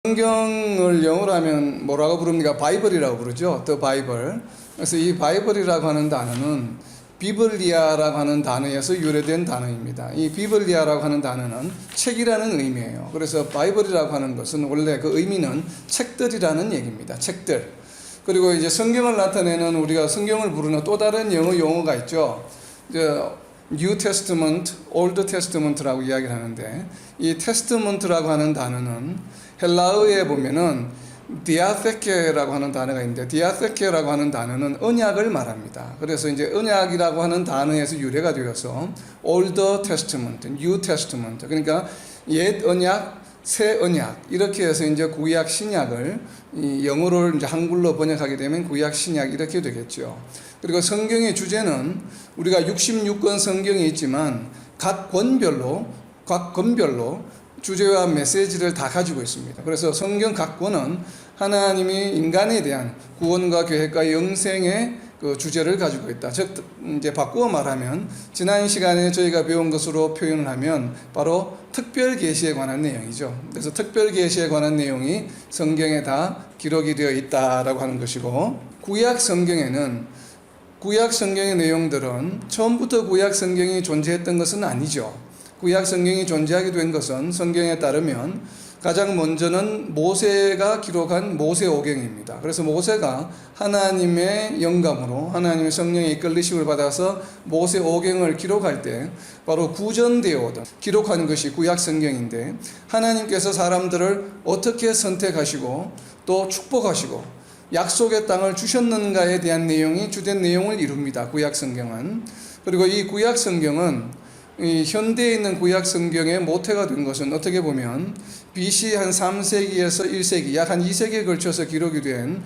성경을 영어로 하면 뭐라고 부릅니까? 바이블이라고 부르죠. The Bible. 그래서 이 바이블이라고 하는 단어는 비블리아라고 하는 단어에서 유래된 단어입니다. 이 비블리아라고 하는 단어는 책이라는 의미예요. 그래서 바이블이라고 하는 것은 원래 그 의미는 책들이라는 얘기입니다. 책들. 그리고 이제 성경을 나타내는 우리가 성경을 부르는 또 다른 영어 용어가 있죠. New Testament, Old Testament라고 이야기를 하는데, 이 Testament라고 하는 단어는 헬라어에 보면은 디아테케라고 하는 단어가 있는데, 디아테케라고 하는 단어는 언약을 말합니다. 그래서 이제 언약이라고 하는 단어에서 유래가 되어서 Old Testament, New Testament, 그러니까 옛 언약, 새 언약, 이렇게 해서 이제 구약 신약을 이 영어를 이제 한글로 번역하게 되면 구약 신약 이렇게 되겠죠. 그리고 성경의 주제는 우리가 66권 성경이 있지만 각 권별로 주제와 메시지를 다 가지고 있습니다. 그래서 성경 각 권은 하나님이 인간에 대한 구원과 계획과 영생의 그 주제를 가지고 있다. 즉 이제 바꾸어 말하면 지난 시간에 저희가 배운 것으로 표현을 하면 바로 특별 계시에 관한 내용이죠. 그래서 특별 계시에 관한 내용이 성경에 다 기록이 되어 있다라고 하는 것이고, 구약 성경의 내용들은 처음부터 구약 성경이 존재했던 것은 아니죠. 구약 성경이 존재하게 된 것은 성경에 따르면 가장 먼저는 모세가 기록한 모세오경입니다. 그래서 모세가 하나님의 영감으로 하나님의 성령의 이끌리심을 받아서 모세오경을 기록할 때 바로 구전되어 오던 기록한 것이 구약 성경인데, 하나님께서 사람들을 어떻게 선택하시고 또 축복하시고 약속의 땅을 주셨는가에 대한 내용이 주된 내용을 이룹니다. 구약 성경은. 그리고 이 구약 성경은 이 현대에 있는 구약 성경의 모태가 된 것은 어떻게 보면 BC 한 3세기에서 1세기, 약 한 2세기에 걸쳐서 기록이 된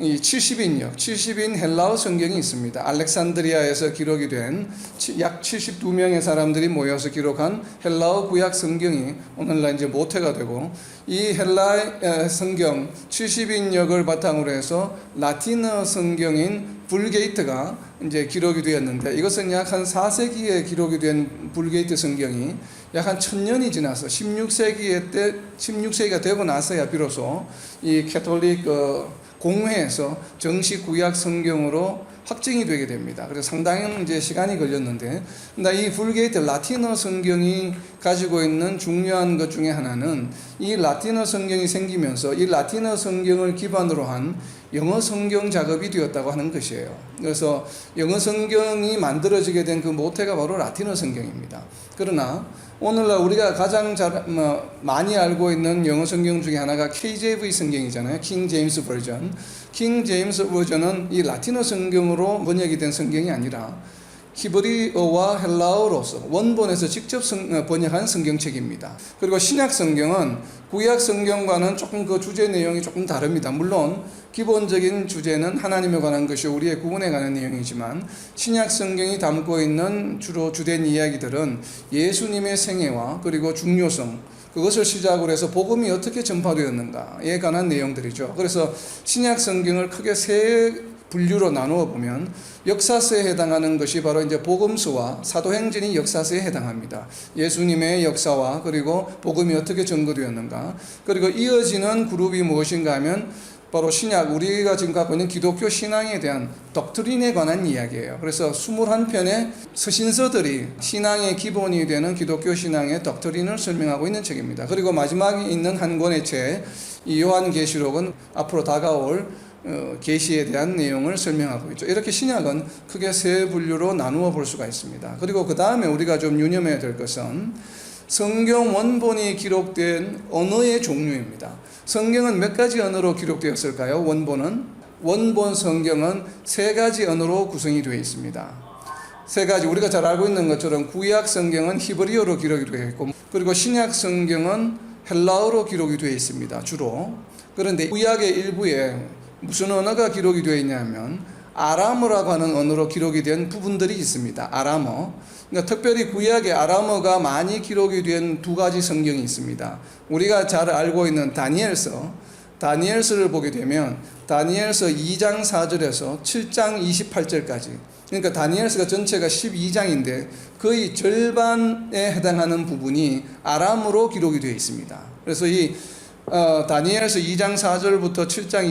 이 70인 헬라어 성경이 있습니다. 알렉산드리아에서 기록이 된 약 72명의 사람들이 모여서 기록한 헬라어 구약 성경이 오늘날 이제 모태가 되고, 이 헬라 성경 70인역을 바탕으로 해서 라틴어 성경인 불게이트가 이제 기록이 되었는데, 이것은 약 한 4세기에 기록이 된 불게이트 성경이 약 한 1000년이 지나서 16세기가 되고 나서야 비로소 이 캐톨릭 공회에서 정식 구약 성경으로 확정이 되게 됩니다. 그래서 상당히 이제 시간이 걸렸는데, 이 불게이트 라틴어 성경이 가지고 있는 중요한 것 중에 하나는 이 라틴어 성경이 생기면서 이 라틴어 성경을 기반으로 한 영어 성경 작업이 되었다고 하는 것이에요. 그래서 영어 성경이 만들어지게 된 그 모태가 바로 라틴어 성경입니다. 그러나 오늘날 우리가 가장 많이 알고 있는 영어 성경 중에 하나가 KJV 성경이잖아요. 킹 제임스 버전. 킹 제임스 버전은 이 라틴어 성경으로 번역이 된 성경이 아니라 히브리어와 헬라어로서 원본에서 직접 번역한 성경책입니다. 그리고 신약 성경은 구약 성경과는 조금 그 주제 내용이 조금 다릅니다. 물론 기본적인 주제는 하나님에 관한 것이 우리의 구원에 관한 내용이지만, 신약 성경이 담고 있는 주로 주된 이야기들은 예수님의 생애와 그리고 중요성, 그것을 시작으로 해서 복음이 어떻게 전파되었는가에 관한 내용들이죠. 그래서 신약 성경을 크게 세 분류로 나누어 보면 역사서에 해당하는 것이 바로 이제 복음서와 사도행전이 역사서에 해당합니다. 예수님의 역사와 그리고 복음이 어떻게 전거되었는가, 그리고 이어지는 그룹이 무엇인가 하면 바로 신약, 우리가 지금 갖고 있는 기독교 신앙에 대한 독트린에 관한 이야기예요. 그래서 21편의 서신서들이 신앙의 기본이 되는 기독교 신앙의 독트린을 설명하고 있는 책입니다. 그리고 마지막에 있는 한 권의 책, 이 요한계시록은 앞으로 다가올 계시에 대한 내용을 설명하고 있죠. 이렇게 신약은 크게 세 분류로 나누어 볼 수가 있습니다. 그리고 그 다음에 우리가 좀 유념해야 될 것은 성경 원본이 기록된 언어의 종류입니다. 성경은 몇 가지 언어로 기록되었을까요? 원본 성경은 세 가지 언어로 구성이 되어 있습니다. 세 가지, 우리가 잘 알고 있는 것처럼 구약 성경은 히브리어로 기록이 되어 있고, 그리고 신약 성경은 헬라어로 기록이 되어 있습니다. 주로. 그런데 구약의 일부에 무슨 언어가 기록이 되어 있냐면 아람어라고 하는 언어로 기록이 된 부분들이 있습니다. 아람어. 그러니까 특별히 구약의 아람어가 많이 기록이 된 두 가지 성경이 있습니다. 우리가 잘 알고 있는 다니엘서를 보게 되면 다니엘서 2장 4절에서 7장 28절까지, 그러니까 다니엘서가 전체가 12장인데 거의 절반에 해당하는 부분이 아람어로 기록이 되어 있습니다. 그래서 이 다니엘서 2장 4절부터 7장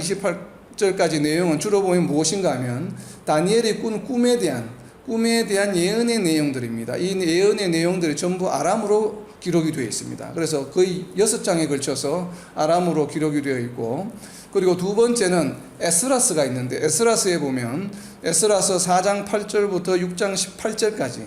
28절까지 내용은 주로 보면 무엇인가 하면 다니엘이 꾼 꿈에 대한 예언의 내용들입니다. 이 예언의 내용들이 전부 아람으로 기록이 되어 있습니다. 그래서 거의 6장에 걸쳐서 아람으로 기록이 되어 있고, 그리고 두 번째는 에스라스가 있는데, 에스라스에 보면 에스라서 4장 8절부터 6장 18절까지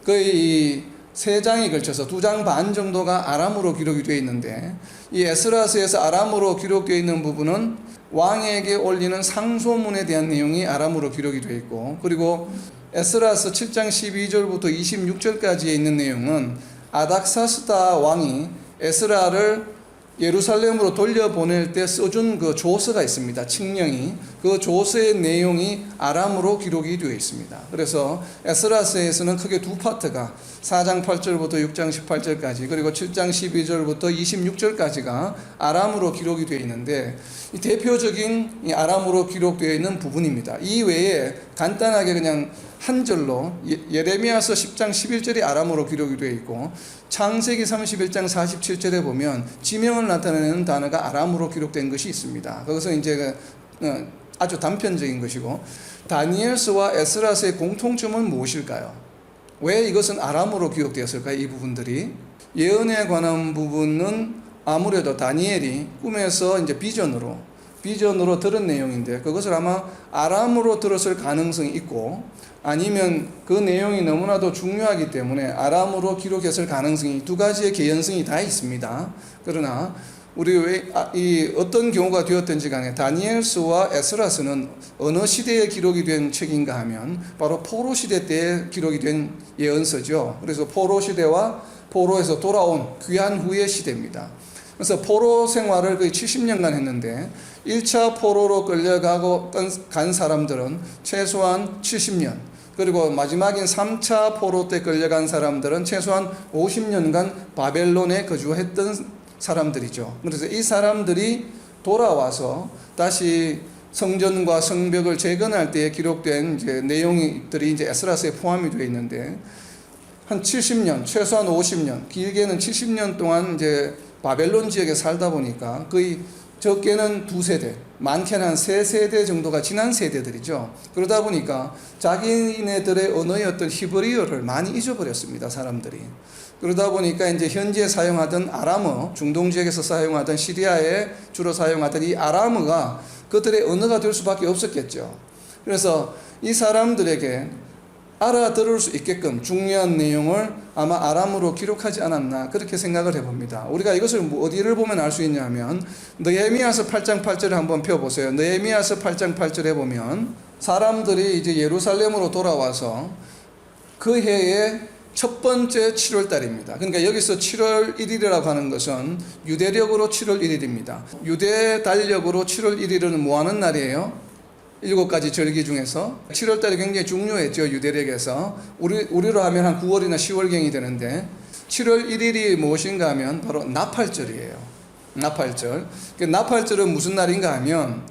거의 3장에 걸쳐서 2장 반 정도가 아람으로 기록이 되어 있는데, 이 에스라스에서 아람으로 기록되어 있는 부분은 왕에게 올리는 상소문에 대한 내용이 아람으로 기록이 되어 있고, 그리고 에스라스 7장 12절부터 26절까지에 있는 내용은 아닥사스다 왕이 에스라를 예루살렘으로 돌려보낼 때 써준 그 조서가 있습니다. 칙령이. 그 조서의 내용이 아람으로 기록이 되어 있습니다. 그래서 에스라스에서는 크게 두 파트가 4장 8절부터 6장 18절까지, 그리고 7장 12절부터 26절까지가 아람으로 기록이 되어 있는데, 이 대표적인 이 아람으로 기록되어 있는 부분입니다. 이 외에 간단하게 그냥 한 절로 예레미야서 10장 11절이 아람어로 기록이 되어 있고, 창세기 31장 47절에 보면 지명을 나타내는 단어가 아람어로 기록된 것이 있습니다. 거기서 이제 아주 단편적인 것이고, 다니엘서와 에스라스의 공통점은 무엇일까요? 왜 이것은 아람어로 기록되었을까요? 이 부분들이 예언에 관한 부분은 아무래도 다니엘이 꿈에서 이제 비전으로 들은 내용인데, 그것을 아마 아람으로 들었을 가능성이 있고, 아니면 그 내용이 너무나도 중요하기 때문에 아람으로 기록했을 가능성이, 두 가지의 개연성이 다 있습니다. 그러나 우리 이 어떤 경우가 되었든지 간에 다니엘서와 에스라스는 어느 시대에 기록이 된 책인가 하면 바로 포로 시대 때 기록이 된 예언서죠. 그래서 포로 시대와 포로에서 돌아온 귀환 후의 시대입니다. 그래서 포로 생활을 거의 70년간 했는데 1차 포로로 끌려가고 간 사람들은 최소한 70년, 그리고 마지막인 3차 포로 때 끌려간 사람들은 최소한 50년간 바벨론에 거주했던 사람들이죠. 그래서 이 사람들이 돌아와서 다시 성전과 성벽을 재건할 때에 기록된 이제 내용들이 이제 에스라스에 포함이 되어 있는데, 한 70년, 최소한 50년, 길게는 70년 동안 이제 바벨론 지역에 살다 보니까 거의 적게는 2세대, 많게는 한 3세대 정도가 지난 세대들이죠. 그러다 보니까 자기네들의 언어였던 히브리어를 많이 잊어버렸습니다, 사람들이. 그러다 보니까 이제 현재 사용하던 아람어, 중동 지역에서 사용하던 시리아에 주로 사용하던 이 아람어가 그들의 언어가 될 수밖에 없었겠죠. 그래서 이 사람들에게 알아들을 수 있게끔 중요한 내용을 아마 아람으로 기록하지 않았나, 그렇게 생각을 해봅니다. 우리가 이것을 어디를 보면 알 수 있냐면 느헤미야서 8장 8절을 한번 펴보세요. 느헤미야서 8장 8절에 보면 사람들이 이제 예루살렘으로 돌아와서 그 해의 첫 번째 7월 달입니다. 그러니까 여기서 7월 1일이라고 하는 것은 유대력으로 7월 1일입니다. 유대 달력으로 7월 1일은 뭐 하는 날이에요? 7가지 절기 중에서 7월달이 굉장히 중요했죠. 유대력에서 우리로 하면 한 9월이나 10월경이 되는데, 7월 1일이 무엇인가 하면 바로 나팔절이에요. 나팔절. 나팔절은 무슨 날인가 하면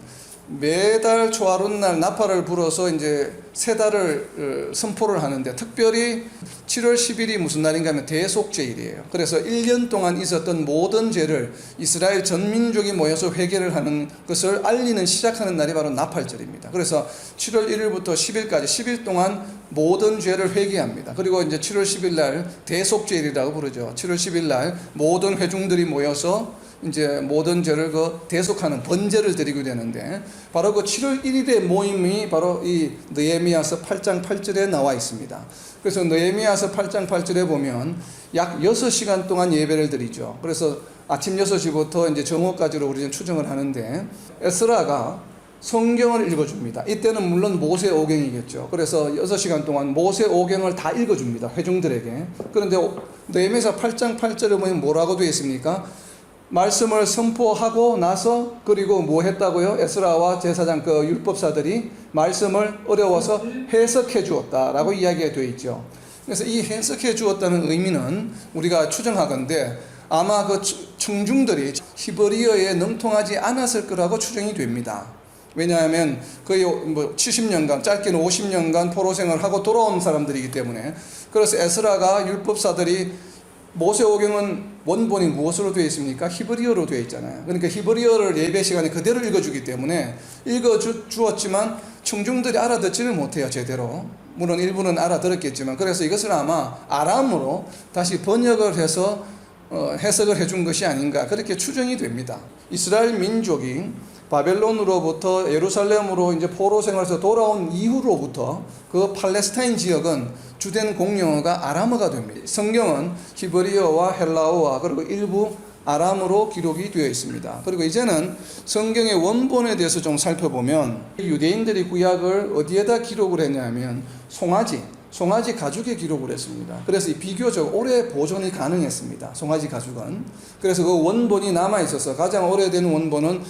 매달 초하룻날 나팔을 불어서 이제 세 달을 선포를 하는데, 특별히 7월 10일이 무슨 날인가 하면 대속죄일이에요. 그래서 1년 동안 있었던 모든 죄를 이스라엘 전 민족이 모여서 회개를 하는 것을 시작하는 날이 바로 나팔절입니다. 그래서 7월 1일부터 10일까지 10일 동안 모든 죄를 회개합니다. 그리고 이제 7월 10일 날 대속죄일이라고 부르죠. 7월 10일 날 모든 회중들이 모여서 이제 모든 죄를 대속하는 번제를 드리게 되는데, 바로 그 7월 1일의 모임이 바로 이 느헤미야서 8장 8절에 나와 있습니다. 그래서 느헤미야서 8장 8절에 보면 약 6시간 동안 예배를 드리죠. 그래서 아침 6시부터 이제 정오까지로 우리는 추정을 하는데, 에스라가 성경을 읽어줍니다. 이때는 물론 모세 오경이겠죠. 그래서 6시간 동안 모세 오경을 다 읽어줍니다, 회중들에게. 그런데 느헤미야서 8장 8절에 보면 뭐라고 되어 있습니까? 말씀을 선포하고 나서, 그리고 뭐 했다고요? 에스라와 제사장 그 율법사들이 말씀을 어려워서 해석해 주었다라고 이야기가 되어 있죠. 그래서 이 해석해 주었다는 의미는 우리가 추정하건대 아마 그 청중들이 히브리어에 능통하지 않았을 거라고 추정이 됩니다. 왜냐하면 거의 70년간, 짧게는 50년간 포로 생활을 하고 돌아온 사람들이기 때문에. 그래서 에스라가 율법사들이 모세오경은 원본이 무엇으로 되어 있습니까? 히브리어로 되어 있잖아요. 그러니까 히브리어를 예배 시간에 그대로 읽어주기 때문에 읽어주었지만 청중들이 알아듣지는 못해요, 제대로. 물론 일부는 알아들었겠지만, 그래서 이것을 아마 아람으로 다시 번역을 해서 해석을 해준 것이 아닌가, 그렇게 추정이 됩니다. 이스라엘 민족이 바벨론으로부터 예루살렘으로 이제 포로 생활에서 돌아온 이후로부터 그 팔레스타인 지역은 주된 공용어가 아람어가 됩니다. 성경은 히브리어와 헬라어와 그리고 일부 아람어로 기록이 되어 있습니다. 그리고 이제는 성경의 원본에 대해서 좀 살펴보면 유대인들이 구약을 어디에다 기록을 했냐면 송아지 가죽에 기록을 했습니다. 그래서 비교적 오래 보존이 가능했습니다. 송아지 가죽은. 그래서 그 원본이 남아 있어서 가장 오래된 원본은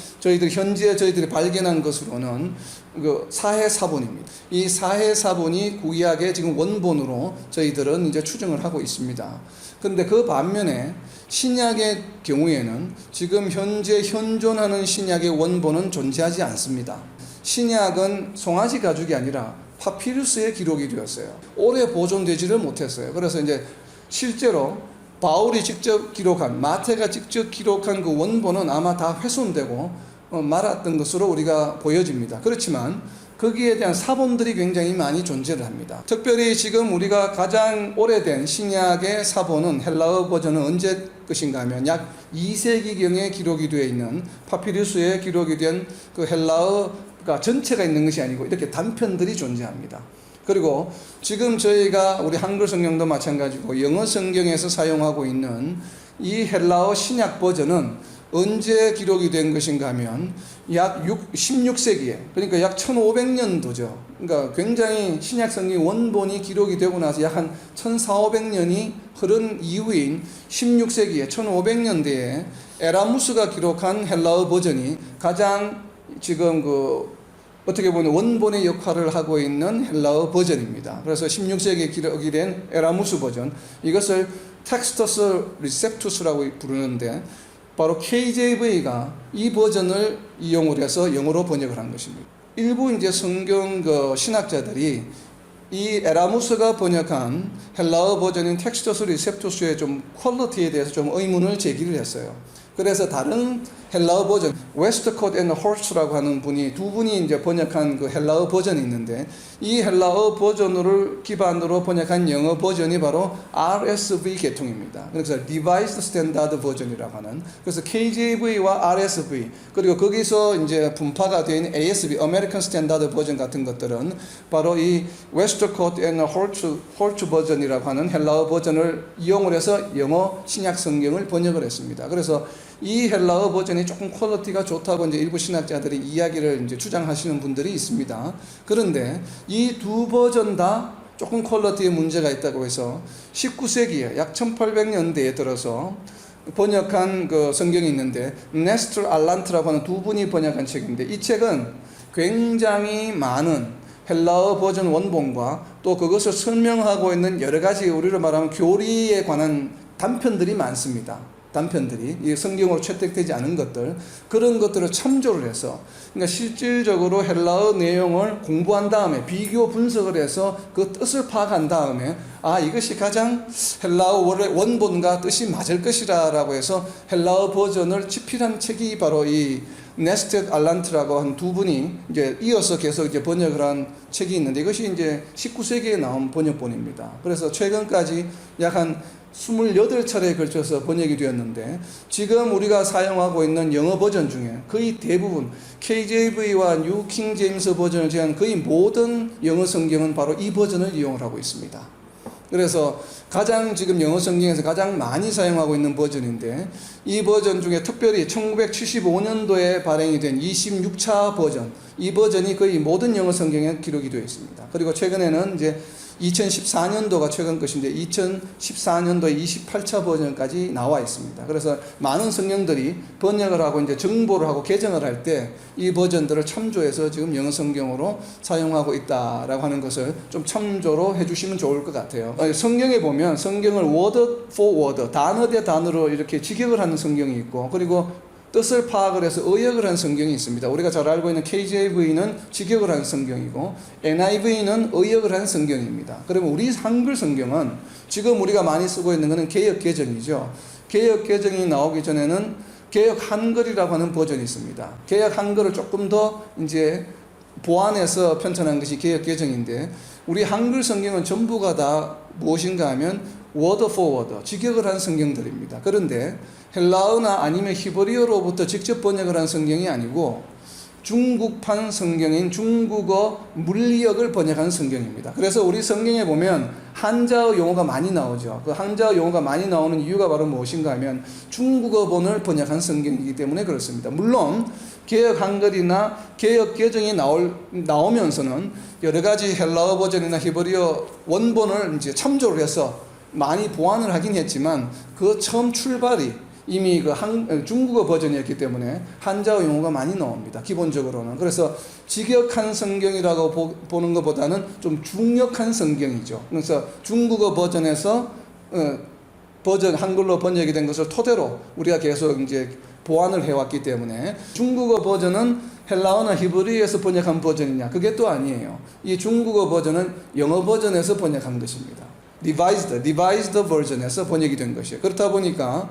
현재 저희들이 발견한 것으로는 그 사해사본입니다. 이 사해사본이 구약의 지금 원본으로 저희들은 이제 추정을 하고 있습니다. 그런데 그 반면에 신약의 경우에는 지금 현재 현존하는 신약의 원본은 존재하지 않습니다. 신약은 송아지 가죽이 아니라 파피루스에 기록이 되었어요. 오래 보존되지를 못했어요. 그래서 이제 실제로 바울이 직접 기록한, 마태가 직접 기록한 그 원본은 아마 다 훼손되고 말았던 것으로 우리가 보여집니다. 그렇지만 거기에 대한 사본들이 굉장히 많이 존재를 합니다. 특별히 지금 우리가 가장 오래된 신약의 사본은 헬라어 버전은 언제 것인가 하면 약 2세기경에 기록이 되어 있는 파피루스에 기록이 된 그 헬라어가 전체가 있는 것이 아니고 이렇게 단편들이 존재합니다. 그리고 지금 저희가 우리 한글 성경도 마찬가지고 영어 성경에서 사용하고 있는 이 헬라어 신약 버전은 언제 기록이 된 것인가 하면 약 16세기에, 그러니까 약 1500년도죠. 그러니까 굉장히 신약 성경 원본이 기록이 되고 나서 약 한 1400~1500년이 흐른 이후인 16세기에 1500년대에 에라무스가 기록한 헬라어 버전이 가장 지금 어떻게 보면 원본의 역할을 하고 있는 헬라어 버전입니다. 그래서 16세기에 기록이 된 에라무스 버전, 이것을 텍스터스 리셉투스라고 부르는데 바로 KJV가 이 버전을 이용을 해서 영어로 번역을 한 것입니다. 일부 이제 성경 신학자들이 이 에라무스가 번역한 헬라어 버전인 텍스터스 리셉투스의 좀 퀄리티에 대해서 좀 의문을 제기를 했어요. 그래서 다른 헬라어 버전, 웨스트콧 앤 홀츠라고 하는 두 분이 이제 번역한 그 헬라어 버전이 있는데, 이 헬라어 버전을 기반으로 번역한 영어 버전이 바로 RSV 계통입니다. 그래서 Revised Standard Version이라고 하는, 그래서 KJV와 RSV, 그리고 거기서 이제 분파가 된 ASV, American Standard Version 같은 것들은 바로 이 웨스트콧 앤 홀츠 버전이라고 하는 헬라어 버전을 이용을 해서 영어 신약 성경을 번역을 했습니다. 그래서 이 헬라어 버전이 조금 퀄리티가 좋다고 이제 일부 신학자들이 이야기를 이제 주장하시는 분들이 있습니다. 그런데 이 두 버전 다 조금 퀄리티에 문제가 있다고 해서 19세기에 약 1800년대에 들어서 번역한 그 성경이 있는데, 네스터 알란트라고 하는 두 분이 번역한 책인데, 이 책은 굉장히 많은 헬라어 버전 원본과 또 그것을 설명하고 있는 여러 가지 우리로 말하면 교리에 관한 단편들이 많습니다. 단편들이 이 성경으로 채택되지 않은 것들, 그런 것들을 참조를 해서, 그러니까 실질적으로 헬라어 내용을 공부한 다음에 비교 분석을 해서 그 뜻을 파악한 다음에 이것이 가장 헬라어 원본과 뜻이 맞을 것이라고 해서 헬라어 버전을 집필한 책이 바로 이 네스터 알란트라고 한 두 분이 이제 이어서 계속 이제 번역을 한 책이 있는데, 이것이 이제 19세기에 나온 번역본입니다. 그래서 최근까지 약 한 28차례에 걸쳐서 번역이 되었는데, 지금 우리가 사용하고 있는 영어 버전 중에 거의 대부분 KJV와 뉴 킹 제임스 버전을 제한 거의 모든 영어 성경은 바로 이 버전을 이용을 하고 있습니다. 그래서 가장 지금 영어 성경에서 가장 많이 사용하고 있는 버전인데, 이 버전 중에 특별히 1975년도에 발행이 된 26차 버전, 이 버전이 거의 모든 영어 성경에 기록이 되어 있습니다. 그리고 최근에는 이제 2014년도가 최근 것인데 2014년도에 28차 버전까지 나와 있습니다. 그래서 많은 성경들이 번역을 하고 이제 정보를 하고 개정을 할 때 이 버전들을 참조해서 지금 영어 성경으로 사용하고 있다라고 하는 것을 좀 참조로 해주시면 좋을 것 같아요. 성경에 보면 성경을 word for word, 단어 대 단어로 이렇게 직역을 하는 성경이 있고, 그리고 뜻을 파악을 해서 의역을 한 성경이 있습니다. 우리가 잘 알고 있는 KJV는 직역을 한 성경이고 NIV는 의역을 한 성경입니다. 그러면 우리 한글 성경은 지금 우리가 많이 쓰고 있는 것은 개역 개정이죠. 개역 개정이 나오기 전에는 개역 한글이라고 하는 버전이 있습니다. 개역 한글을 조금 더 이제 보완해서 편찬한 것이 개역 개정인데, 우리 한글 성경은 전부가 다 무엇인가 하면 word for word, 직역을 한 성경들입니다. 그런데 헬라어나 아니면 히브리어로부터 직접 번역을 한 성경이 아니고 중국판 성경인 중국어 물리역을 번역한 성경입니다. 그래서 우리 성경에 보면 한자어 용어가 많이 나오죠. 그 한자어 용어가 많이 나오는 이유가 바로 무엇인가 하면 중국어본을 번역한 성경이기 때문에 그렇습니다. 물론 개역 한글이나 개역 개정이 나오면서는 여러 가지 헬라어 버전이나 히브리어 원본을 이제 참조를 해서 많이 보완을 하긴 했지만, 그 처음 출발이 이미 중국어 버전이었기 때문에 한자어 용어가 많이 나옵니다. 기본적으로는. 그래서 직역한 성경이라고 보는 것보다는 좀 중역한 성경이죠. 그래서 중국어 버전에서 한글로 번역이 된 것을 토대로 우리가 계속 이제 보완을 해왔기 때문에, 중국어 버전은 헬라어나 히브리어에서 번역한 버전이냐? 그게 또 아니에요. 이 중국어 버전은 영어 버전에서 번역한 것입니다. revised 버전에서 번역이 된 것이에요. 그렇다 보니까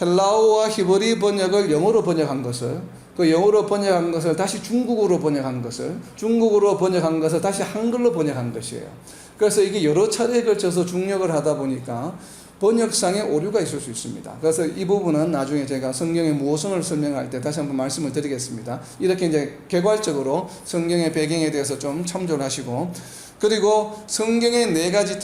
헬라어와 히브리 번역을 영어로 번역한 것을, 그 영어로 번역한 것을 다시 중국어로 번역한 것을, 중국어로 번역한 것을 다시 한글로 번역한 것이에요. 그래서 이게 여러 차례에 걸쳐서 중역을 하다 보니까 번역상의 오류가 있을 수 있습니다. 그래서 이 부분은 나중에 제가 성경의 모성을 설명할 때 다시 한번 말씀을 드리겠습니다. 이렇게 이제 개괄적으로 성경의 배경에 대해서 좀 참조를 하시고, 그리고 성경의 네 가지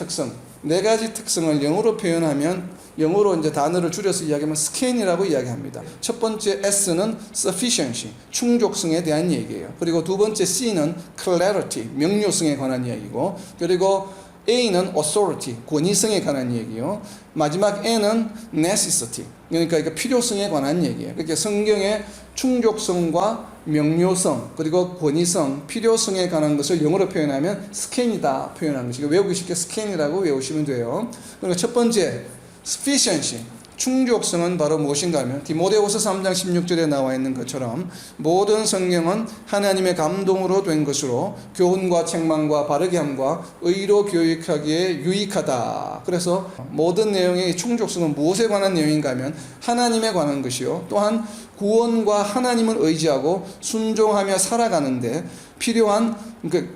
특성을 영어로 표현하면, 영어로 이제 단어를 줄여서 이야기하면 scan이라고 이야기합니다. 첫 번째 S는 sufficiency, 충족성에 대한 얘기예요. 그리고 두 번째 C는 clarity, 명료성에 관한 이야기고, 그리고 A는 authority, 권위성에 관한 얘기요. 마지막 N은 necessity, 그러니까 필요성에 관한 얘기예요. 그러니까 성경의 충족성과 명료성, 그리고 권위성, 필요성에 관한 것을 영어로 표현하면 scan이다 표현하는 것이고, 외우기 쉽게 scan이라고 외우시면 돼요. 그리고 첫 번째 sufficiency, 충족성은 바로 무엇인가 하면 디모데후서 3장 16절에 나와 있는 것처럼 모든 성경은 하나님의 감동으로 된 것으로 교훈과 책망과 바르게 함과 의로 교육하기에 유익하다. 그래서 모든 내용의 충족성은 무엇에 관한 내용인가 하면 하나님에 관한 것이요, 또한 구원과 하나님을 의지하고 순종하며 살아가는데 필요한,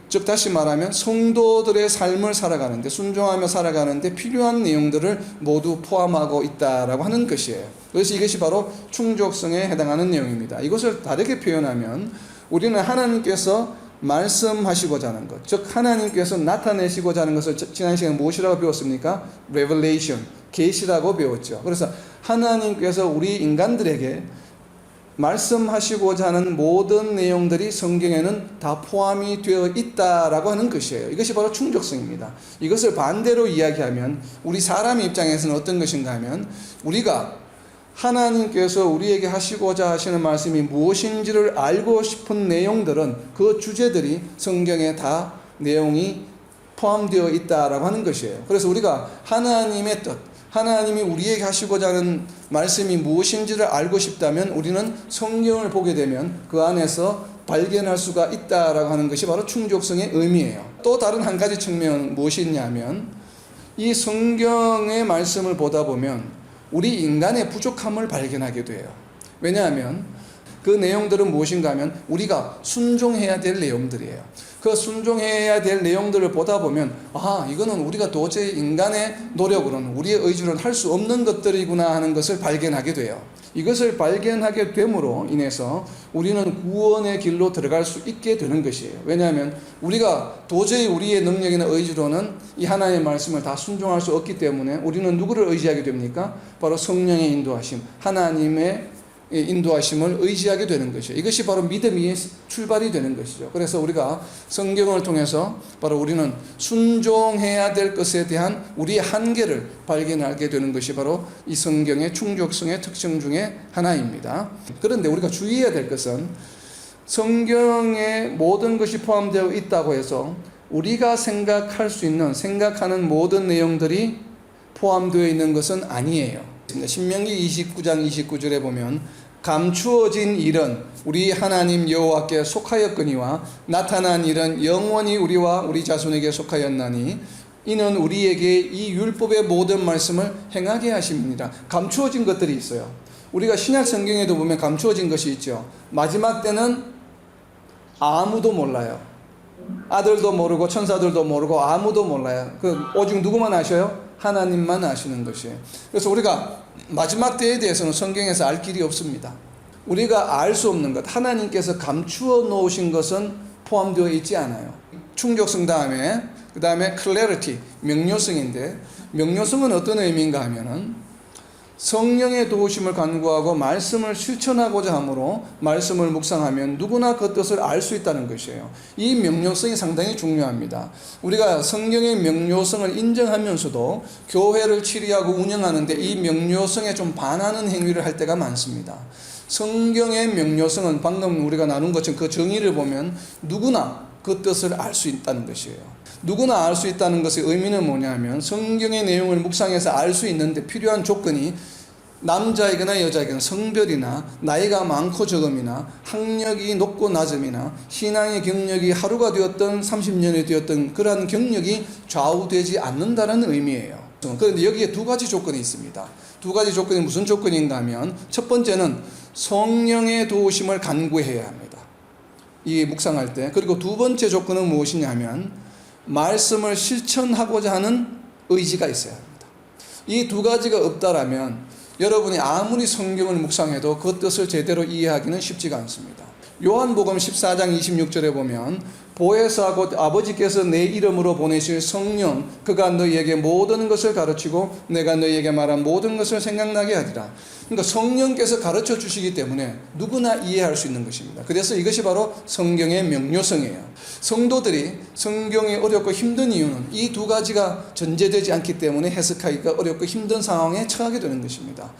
즉 다시 말하면 성도들의 삶을 살아가는데, 순종하며 살아가는데 필요한 내용들을 모두 포함하고 있다라고 하는 것이에요. 그래서 이것이 바로 충족성에 해당하는 내용입니다. 이것을 다르게 표현하면 우리는 하나님께서 말씀하시고자 하는 것, 즉 하나님께서 나타내시고자 하는 것을 지난 시간에 무엇이라고 배웠습니까? Revelation, 계시라고 배웠죠. 그래서 하나님께서 우리 인간들에게 말씀하시고자 하는 모든 내용들이 성경에는 다 포함이 되어 있다라고 하는 것이에요. 이것이 바로 충족성입니다. 이것을 반대로 이야기하면 우리 사람의 입장에서는 어떤 것인가 하면, 우리가 하나님께서 우리에게 하시고자 하시는 말씀이 무엇인지를 알고 싶은 내용들은, 그 주제들이 성경에 다 내용이 포함되어 있다라고 하는 것이에요. 그래서 우리가 하나님의 뜻, 하나님이 우리에게 하시고자 하는 말씀이 무엇인지를 알고 싶다면 우리는 성경을 보게 되면 그 안에서 발견할 수가 있다라고 하는 것이 바로 충족성의 의미예요. 또 다른 한 가지 측면은 무엇이 있냐면, 이 성경의 말씀을 보다 보면 우리 인간의 부족함을 발견하게 돼요. 왜냐하면 그 내용들은 무엇인가 하면 우리가 순종해야 될 내용들이에요. 그 순종해야 될 내용들을 보다 보면, 이거는 우리가 도저히 인간의 노력으로는, 우리의 의지로는 할 수 없는 것들이구나 하는 것을 발견하게 돼요. 이것을 발견하게 됨으로 인해서 우리는 구원의 길로 들어갈 수 있게 되는 것이에요. 왜냐하면 우리가 도저히 우리의 능력이나 의지로는 이 하나님의 말씀을 다 순종할 수 없기 때문에 우리는 누구를 의지하게 됩니까? 바로 성령의 인도하심, 하나님의 인도하심을 의지하게 되는 것이죠. 이것이 바로 믿음의 출발이 되는 것이죠. 그래서 우리가 성경을 통해서 바로 우리는 순종해야 될 것에 대한 우리의 한계를 발견하게 되는 것이 바로 이 성경의 충족성의 특징 중에 하나입니다. 그런데 우리가 주의해야 될 것은, 성경에 모든 것이 포함되어 있다고 해서 우리가 생각하는 모든 내용들이 포함되어 있는 것은 아니에요. 신명기 29장 29절에 보면 감추어진 일은 우리 하나님 여호와께 속하였거니와 나타난 일은 영원히 우리와 우리 자손에게 속하였나니 이는 우리에게 이 율법의 모든 말씀을 행하게 하심이니라. 감추어진 것들이 있어요. 우리가 신약 성경에도 보면 감추어진 것이 있죠. 마지막 때는 아무도 몰라요. 아들도 모르고 천사들도 모르고 아무도 몰라요. 오직 누구만 아셔요? 하나님만 아시는 것이에요. 그래서 우리가 마지막 때에 대해서는 성경에서 알 길이 없습니다. 우리가 알 수 없는 것, 하나님께서 감추어 놓으신 것은 포함되어 있지 않아요. 충족성 다음에 그 다음에 clarity, 명료성인데, 명료성은 어떤 의미인가 하면은 성령의 도우심을 간구하고 말씀을 실천하고자 함으로 말씀을 묵상하면 누구나 그 뜻을 알 수 있다는 것이에요. 이 명료성이 상당히 중요합니다. 우리가 성경의 명료성을 인정하면서도 교회를 치리하고 운영하는데 이 명료성에 좀 반하는 행위를 할 때가 많습니다. 성경의 명료성은 방금 우리가 나눈 것처럼 그 정의를 보면 누구나 그 뜻을 알 수 있다는 것이에요. 누구나 알 수 있다는 것의 의미는 뭐냐면 성경의 내용을 묵상해서 알 수 있는데 필요한 조건이 남자이거나 여자이거나 성별이나 나이가 많고 적음이나 학력이 높고 낮음이나 신앙의 경력이 하루가 되었던 30년이 되었던 그러한 경력이 좌우되지 않는다는 의미예요. 그런데 여기에 두 가지 조건이 있습니다. 두 가지 조건이 무슨 조건인가 하면 첫 번째는 성령의 도우심을 간구해야 합니다. 이 묵상할 때. 그리고 두 번째 조건은 무엇이냐면 말씀을 실천하고자 하는 의지가 있어야 합니다. 이 두 가지가 없다라면 여러분이 아무리 성경을 묵상해도 그 뜻을 제대로 이해하기는 쉽지가 않습니다. 요한복음 14장 26절에 보면 보혜사 곧 아버지께서 내 이름으로 보내실 성령 그가 너희에게 모든 것을 가르치고 내가 너희에게 말한 모든 것을 생각나게 하리라. 그러니까 성령께서 가르쳐 주시기 때문에 누구나 이해할 수 있는 것입니다. 그래서 이것이 바로 성경의 명료성이에요. 성도들이 성경이 어렵고 힘든 이유는 이 두 가지가 전제되지 않기 때문에 해석하기가 어렵고 힘든 상황에 처하게 되는 것입니다.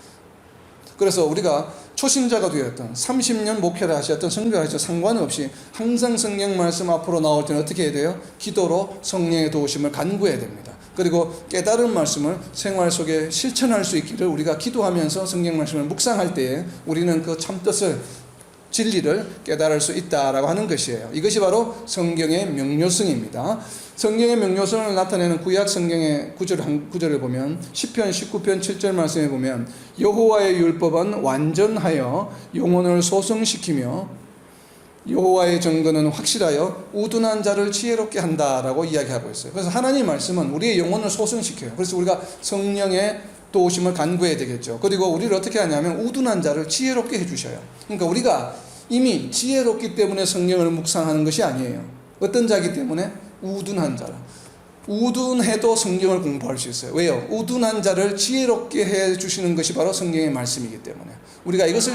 그래서 우리가 초신자가 되었던 30년 목회를 하셨던 성교를 하셨던 상관없이 항상 성경 말씀 앞으로 나올 때는 어떻게 해야 돼요? 기도로 성령의 도우심을 간구해야 됩니다. 그리고 깨달은 말씀을 생활 속에 실천할 수 있기를 우리가 기도하면서 성경 말씀을 묵상할 때에 우리는 그 참뜻을 진리를 깨달을 수 있다라고 하는 것이에요. 이것이 바로 성경의 명료성입니다. 성경의 명료성을 나타내는 구약 성경의 구절을 보면 시편 19편 7절 말씀에 보면 여호와의 율법은 완전하여 영혼을 소성시키며 여호와의 정근은 확실하여 우둔한 자를 지혜롭게 한다라고 이야기하고 있어요. 그래서 하나님의 말씀은 우리의 영혼을 소성시켜요. 그래서 우리가 성령의 도우심을 간구해야 되겠죠. 그리고 우리를 어떻게 하냐면 우둔한 자를 지혜롭게 해주셔요. 그러니까 우리가 이미 지혜롭기 때문에 성령을 묵상하는 것이 아니에요. 어떤 자이기 때문에? 우둔한 자라. 우둔해도 성경을 공부할 수 있어요. 왜요? 우둔한 자를 지혜롭게 해주시는 것이 바로 성경의 말씀이기 때문에 우리가 이것을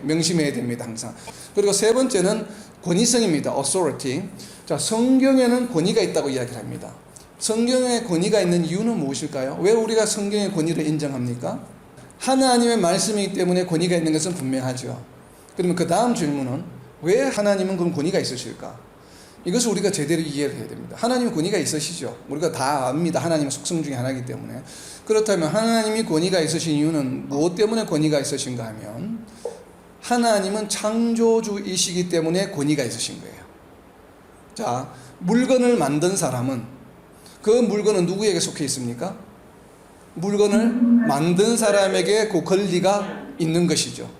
명심해야 됩니다. 항상. 그리고 세 번째는 권위성입니다. authority. 자, 성경에는 권위가 있다고 이야기를 합니다. 성경에 권위가 있는 이유는 무엇일까요? 왜 우리가 성경의 권위를 인정합니까? 하나님의 말씀이기 때문에 권위가 있는 것은 분명하죠. 그러면 그 다음 질문은 왜 하나님은 그런 권위가 있으실까? 이것을 우리가 제대로 이해를 해야 됩니다. 하나님의 권위가 있으시죠. 우리가 다 압니다. 하나님의 속성 중에 하나이기 때문에. 그렇다면 하나님이 권위가 있으신 이유는 무엇 때문에 권위가 있으신가 하면 하나님은 창조주이시기 때문에 권위가 있으신 거예요. 자, 물건을 만든 사람은 그 물건은 누구에게 속해 있습니까? 물건을 만든 사람에게 그 권리가 있는 것이죠.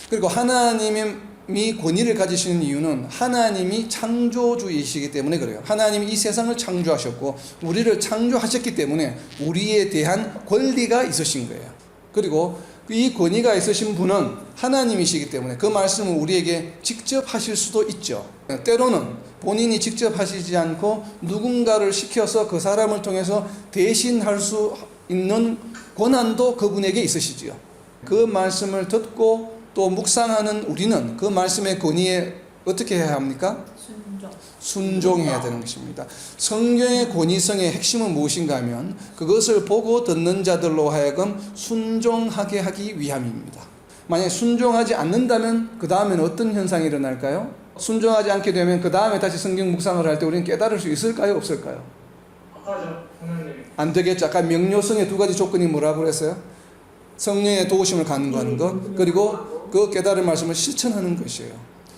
그리고 하나님이 권위를 가지시는 이유는 하나님이 창조주이시기 때문에 그래요. 하나님이 이 세상을 창조하셨고 우리를 창조하셨기 때문에 우리에 대한 권리가 있으신 거예요. 그리고 이 권위가 있으신 분은 하나님이시기 때문에 그 말씀을 우리에게 직접 하실 수도 있죠. 때로는 본인이 직접 하시지 않고 누군가를 시켜서 그 사람을 통해서 대신할 수 있는 권한도 그분에게 있으시지요. 그 말씀을 듣고 또 묵상하는 우리는 그 말씀의 권위에 어떻게 해야 합니까? 순종해야 되는 것입니다. 성경의 권위성의 핵심은 무엇인가 하면 그것을 보고 듣는 자들로 하여금 순종하게 하기 위함입니다. 만약에 순종하지 않는다면 그 다음에는 어떤 현상이 일어날까요? 순종하지 않게 되면 그 다음에 다시 성경 묵상을 할 때 우리는 깨달을 수 있을까요? 없을까요? 아까죠. 안 되겠죠. 아까 명료성의 두 가지 조건이 뭐라고 그랬어요? 성령의 도우심을 간구하는 것, 그리고 그 깨달은 말씀을 실천하는 것이에요.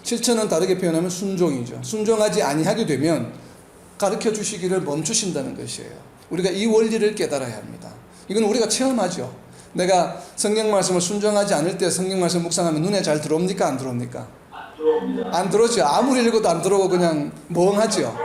실천은 다르게 표현하면 순종이죠. 순종하지 아니하게 되면 가르쳐 주시기를 멈추신다는 것이에요. 우리가 이 원리를 깨달아야 합니다. 이건 우리가 체험하죠. 내가 성경 말씀을 순종하지 않을 때 성경 말씀 묵상하면 눈에 잘 들어옵니까? 안 들어옵니까? 안 들어오죠. 아무리 읽어도 안 들어오고 그냥 멍하죠.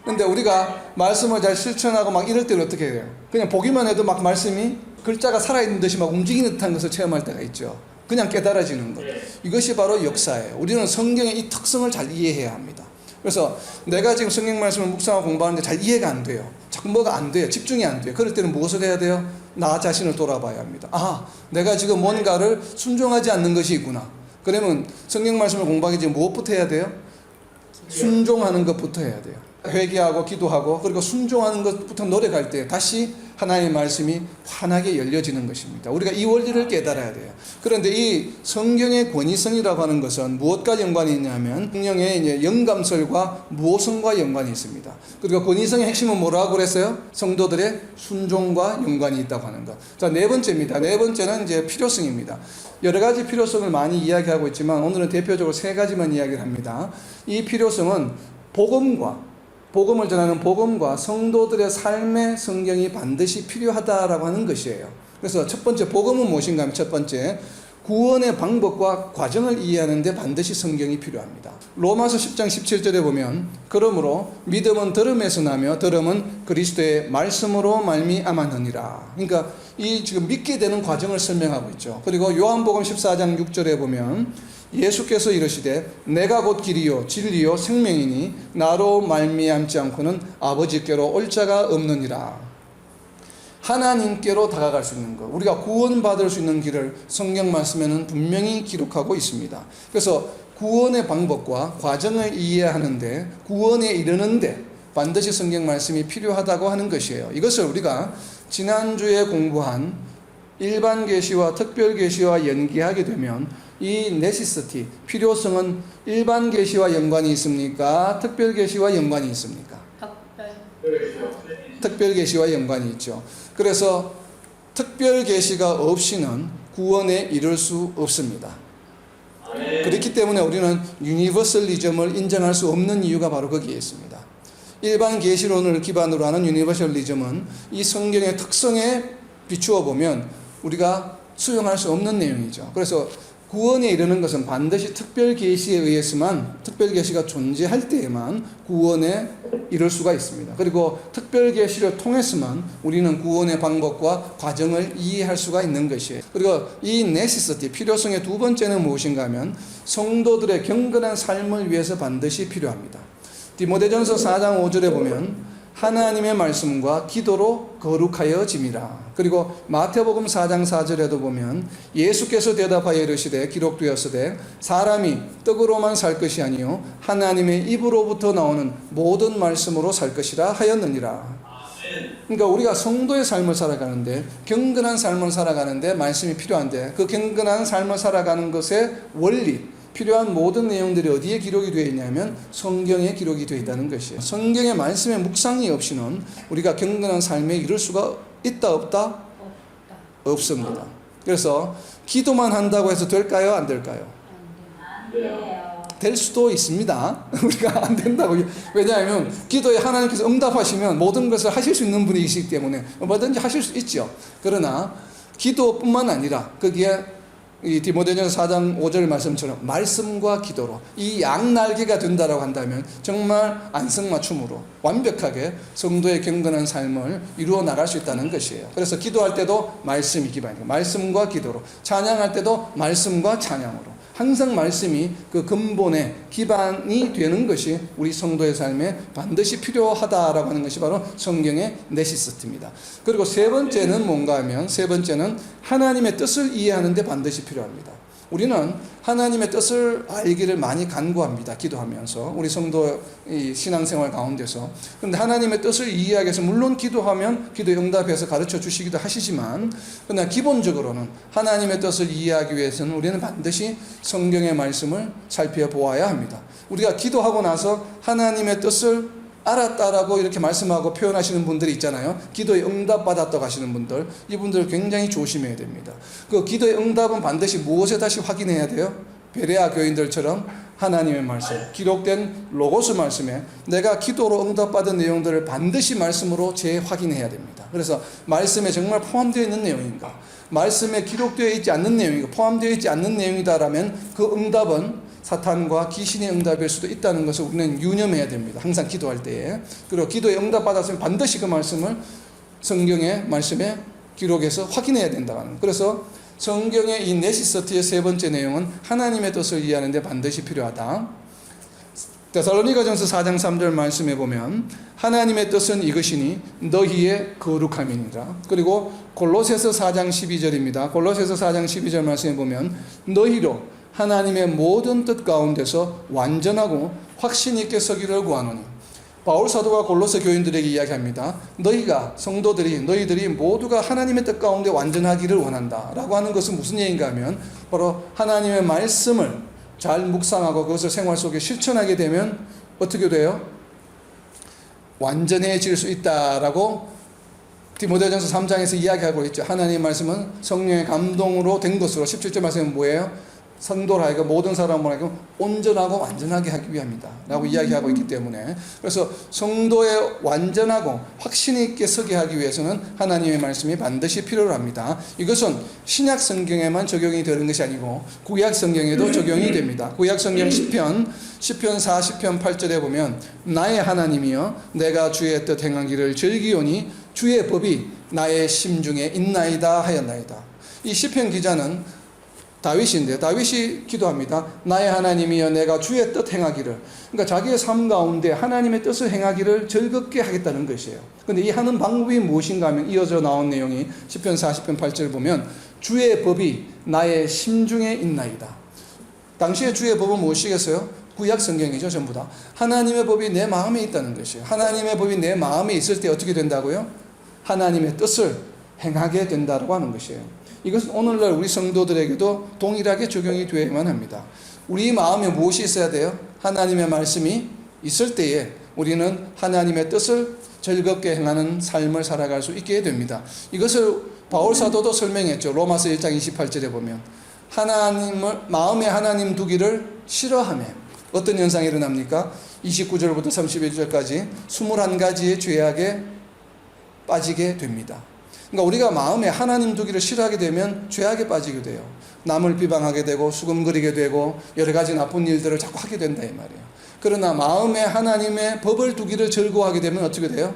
근데 우리가 말씀을 잘 실천하고 막 이럴 때는 어떻게 해요? 그냥 보기만 해도 막 말씀이 글자가 살아있는 듯이 막 움직이는 듯한 것을 체험할 때가 있죠. 그냥 깨달아지는 것. 이것이 바로 역사예요. 우리는 성경의 이 특성을 잘 이해해야 합니다. 그래서 내가 지금 성경 말씀을 묵상하고 공부하는데 잘 이해가 안 돼요. 자꾸 뭐가 안 돼요. 집중이 안 돼요. 그럴 때는 무엇을 해야 돼요? 나 자신을 돌아봐야 합니다. 아, 내가 지금 뭔가를 순종하지 않는 것이 있구나. 그러면 성경 말씀을 공부하기 전에 무엇부터 해야 돼요? 순종하는 것부터 해야 돼요. 회개하고 기도하고 그리고 순종하는 것부터 노력할 때 다시 하나님의 말씀이 환하게 열려지는 것입니다. 우리가 이 원리를 깨달아야 돼요. 그런데 이 성경의 권위성이라고 하는 것은 무엇과 연관이 있냐면 성령의 이제 영감설과 무호성과 연관이 있습니다. 그리고 권위성의 핵심은 뭐라고 그랬어요? 성도들의 순종과 연관이 있다고 하는 것. 자, 네 번째입니다. 네 번째는 이제 필요성입니다. 여러 가지 필요성을 많이 이야기하고 있지만 오늘은 대표적으로 세 가지만 이야기를 합니다. 이 필요성은 복음을 전하는 복음과 성도들의 삶의 성경이 반드시 필요하다라고 하는 것이에요. 그래서 첫 번째 복음은 무엇인가 하면 첫 번째 구원의 방법과 과정을 이해하는 데 반드시 성경이 필요합니다. 로마서 10장 17절에 보면 그러므로 믿음은 들음에서 나며 들음은 그리스도의 말씀으로 말미암았느니라. 그러니까 이 지금 믿게 되는 과정을 설명하고 있죠. 그리고 요한복음 14장 6절에 보면 예수께서 이르시되 내가 곧 길이요 진리요 생명이니 나로 말미암지 않고는 아버지께로 올 자가 없느니라. 하나님께로 다가갈 수 있는 것, 우리가 구원받을 수 있는 길을 성경 말씀에는 분명히 기록하고 있습니다. 그래서 구원의 방법과 과정을 이해하는데 구원에 이르는데 반드시 성경 말씀이 필요하다고 하는 것이에요. 이것을 우리가 지난주에 공부한 일반 계시와 특별 계시와 연계하게 되면 이 네시시티, 필요성은 일반 계시와 연관이 있습니까? 특별 계시와 연관이 있습니까? 특별 계시와 연관이 있죠. 그래서 특별 계시가 없이는 구원에 이를 수 없습니다. 그렇기 때문에 우리는 유니버설리즘을 인정할 수 없는 이유가 바로 거기에 있습니다. 일반 계시론을 기반으로 하는 유니버설리즘은 이 성경의 특성에 비추어 보면 우리가 수용할 수 없는 내용이죠. 그래서 구원에 이르는 것은 반드시 특별 계시에 의해서만, 특별 계시가 존재할 때에만 구원에 이를 수가 있습니다. 그리고 특별 계시를 통해서만 우리는 구원의 방법과 과정을 이해할 수가 있는 것이에요. 그리고 이 네시시티, 필요성의 두 번째는 무엇인가 하면 성도들의 경건한 삶을 위해서 반드시 필요합니다. 디모데전서 4장 5절에 보면 하나님의 말씀과 기도로 거룩하여짐이라. 그리고 마태복음 4장 4절에도 보면 예수께서 대답하여 이르시되 기록되었으되 사람이 떡으로만 살 것이 아니요 하나님의 입으로부터 나오는 모든 말씀으로 살 것이라 하였느니라. 그러니까 우리가 성도의 삶을 살아가는데, 경건한 삶을 살아가는데 말씀이 필요한데, 그 경건한 삶을 살아가는 것의 원리, 필요한 모든 내용들이 어디에 기록이 되어 있냐면 성경에 기록이 되어 있다는 것이에요. 성경의 말씀의 묵상이 없이는 우리가 경건한 삶에 이룰 수가 있다 없다? 없습니다. 그래서 기도만 한다고 해서 될까요? 안 될까요? 될 수도 있습니다. 우리가 안 된다고. 왜냐하면 기도에 하나님께서 응답하시면 모든 것을 하실 수 있는 분이시기 때문에 뭐든지 하실 수 있죠. 그러나 기도뿐만 아니라 거기에 이 디모데전서 4장 5절 말씀처럼 말씀과 기도로 이 양날개가 된다라고 한다면 정말 안성맞춤으로 완벽하게 성도의 경건한 삶을 이루어 나갈 수 있다는 것이에요. 그래서 기도할 때도 말씀이 기반이고, 말씀과 기도로, 찬양할 때도 말씀과 찬양으로, 항상 말씀이 그 근본의 기반이 되는 것이 우리 성도의 삶에 반드시 필요하다라고 하는 것이 바로 성경의 네시시티입니다. 그리고 세 번째는 뭔가 하면, 세 번째는 하나님의 뜻을 이해하는 데 반드시 필요합니다. 우리는 하나님의 뜻을 알기를 많이 간구합니다. 기도하면서, 우리 성도의 신앙생활 가운데서. 그런데 하나님의 뜻을 이해하기 위해서 물론 기도하면 기도 응답해서 가르쳐 주시기도 하시지만, 그러나 기본적으로는 하나님의 뜻을 이해하기 위해서는 우리는 반드시 성경의 말씀을 살펴보아야 합니다. 우리가 기도하고 나서 하나님의 뜻을 알았다라고 이렇게 말씀하고 표현하시는 분들이 있잖아요. 기도에 응답받았다고 하시는 분들, 이분들 굉장히 조심해야 됩니다. 그 기도의 응답은 반드시 무엇에 다시 확인해야 돼요? 베레아 교인들처럼 하나님의 말씀, 기록된 로고스 말씀에 내가 기도로 응답받은 내용들을 반드시 말씀으로 재확인해야 됩니다. 그래서 말씀에 정말 포함되어 있는 내용인가, 말씀에 기록되어 있지 않는 내용이고 포함되어 있지 않는 내용이다라면 그 응답은 사탄과 귀신의 응답일 수도 있다는 것을 우리는 유념해야 됩니다. 항상 기도할 때에. 그리고 기도에 응답받았으면 반드시 그 말씀을 성경의 말씀에 기록해서 확인해야 된다는. 그래서 성경의 이 네시서티의 세 번째 내용은 하나님의 뜻을 이해하는 데 반드시 필요하다. 데살로니가전서 4장 3절 말씀에 보면 하나님의 뜻은 이것이니 너희의 거룩함이니라. 그리고 골로새서 4장 12절입니다. 골로새서 4장 12절 말씀에 보면 너희로 하나님의 모든 뜻 가운데서 완전하고 확신 있게 서기를 구하노니. 바울 사도가 골로새 교인들에게 이야기합니다. 너희가 너희들이 모두가 하나님의 뜻 가운데 완전하기를 원한다 라고 하는 것은 무슨 얘기인가 하면 바로 하나님의 말씀을 잘 묵상하고 그것을 생활 속에 실천하게 되면 어떻게 돼요? 완전해질 수 있다라고 디모데전서 3장에서 이야기하고 있죠. 하나님의 말씀은 성령의 감동으로 된 것으로 17절 말씀은 뭐예요? 성도를 하여금 모든 사람을 하여금 온전하고 완전하게 하기 위함이다 라고 이야기하고 있기 때문에, 그래서 성도의 완전하고 확신 있게 서게 하기 위해서는 하나님의 말씀이 반드시 필요합니다. 이것은 신약 성경에만 적용이 되는 것이 아니고 구약 성경에도 적용이 됩니다. 구약 성경 시편 40편 8절에 보면 나의 하나님이여 내가 주의 뜻 행하기를 즐기오니 주의 법이 나의 심중에 있나이다 하였나이다. 이 시편 기자는 다윗인데 다윗이 기도합니다. 나의 하나님이여 내가 주의 뜻 행하기를. 그러니까 자기의 삶 가운데 하나님의 뜻을 행하기를 즐겁게 하겠다는 것이에요. 그런데 이 하는 방법이 무엇인가 하면 이어져 나온 내용이 시편 40편 8절을 보면 주의 법이 나의 심중에 있나이다. 당시에 주의 법은 무엇이겠어요? 구약 성경이죠. 전부 다 하나님의 법이 내 마음에 있다는 것이에요. 하나님의 법이 내 마음에 있을 때 어떻게 된다고요? 하나님의 뜻을 행하게 된다고 하는 것이에요. 이것은 오늘날 우리 성도들에게도 동일하게 적용이 되어야만 합니다. 우리 마음에 무엇이 있어야 돼요? 하나님의 말씀이 있을 때에 우리는 하나님의 뜻을 즐겁게 행하는 삶을 살아갈 수 있게 됩니다. 이것을 바울 사도도 설명했죠. 로마서 1장 28절에 보면 마음에 하나님 두기를 싫어하며 어떤 현상이 일어납니까? 29절부터 31절까지 21가지의 죄악에 빠지게 됩니다. 그러니까 우리가 마음에 하나님 두기를 싫어하게 되면 죄악에 빠지게 돼요. 남을 비방하게 되고 수금거리게 되고 여러 가지 나쁜 일들을 자꾸 하게 된다 이 말이에요. 그러나 마음에 하나님의 법을 두기를 즐거워하게 되면 어떻게 돼요?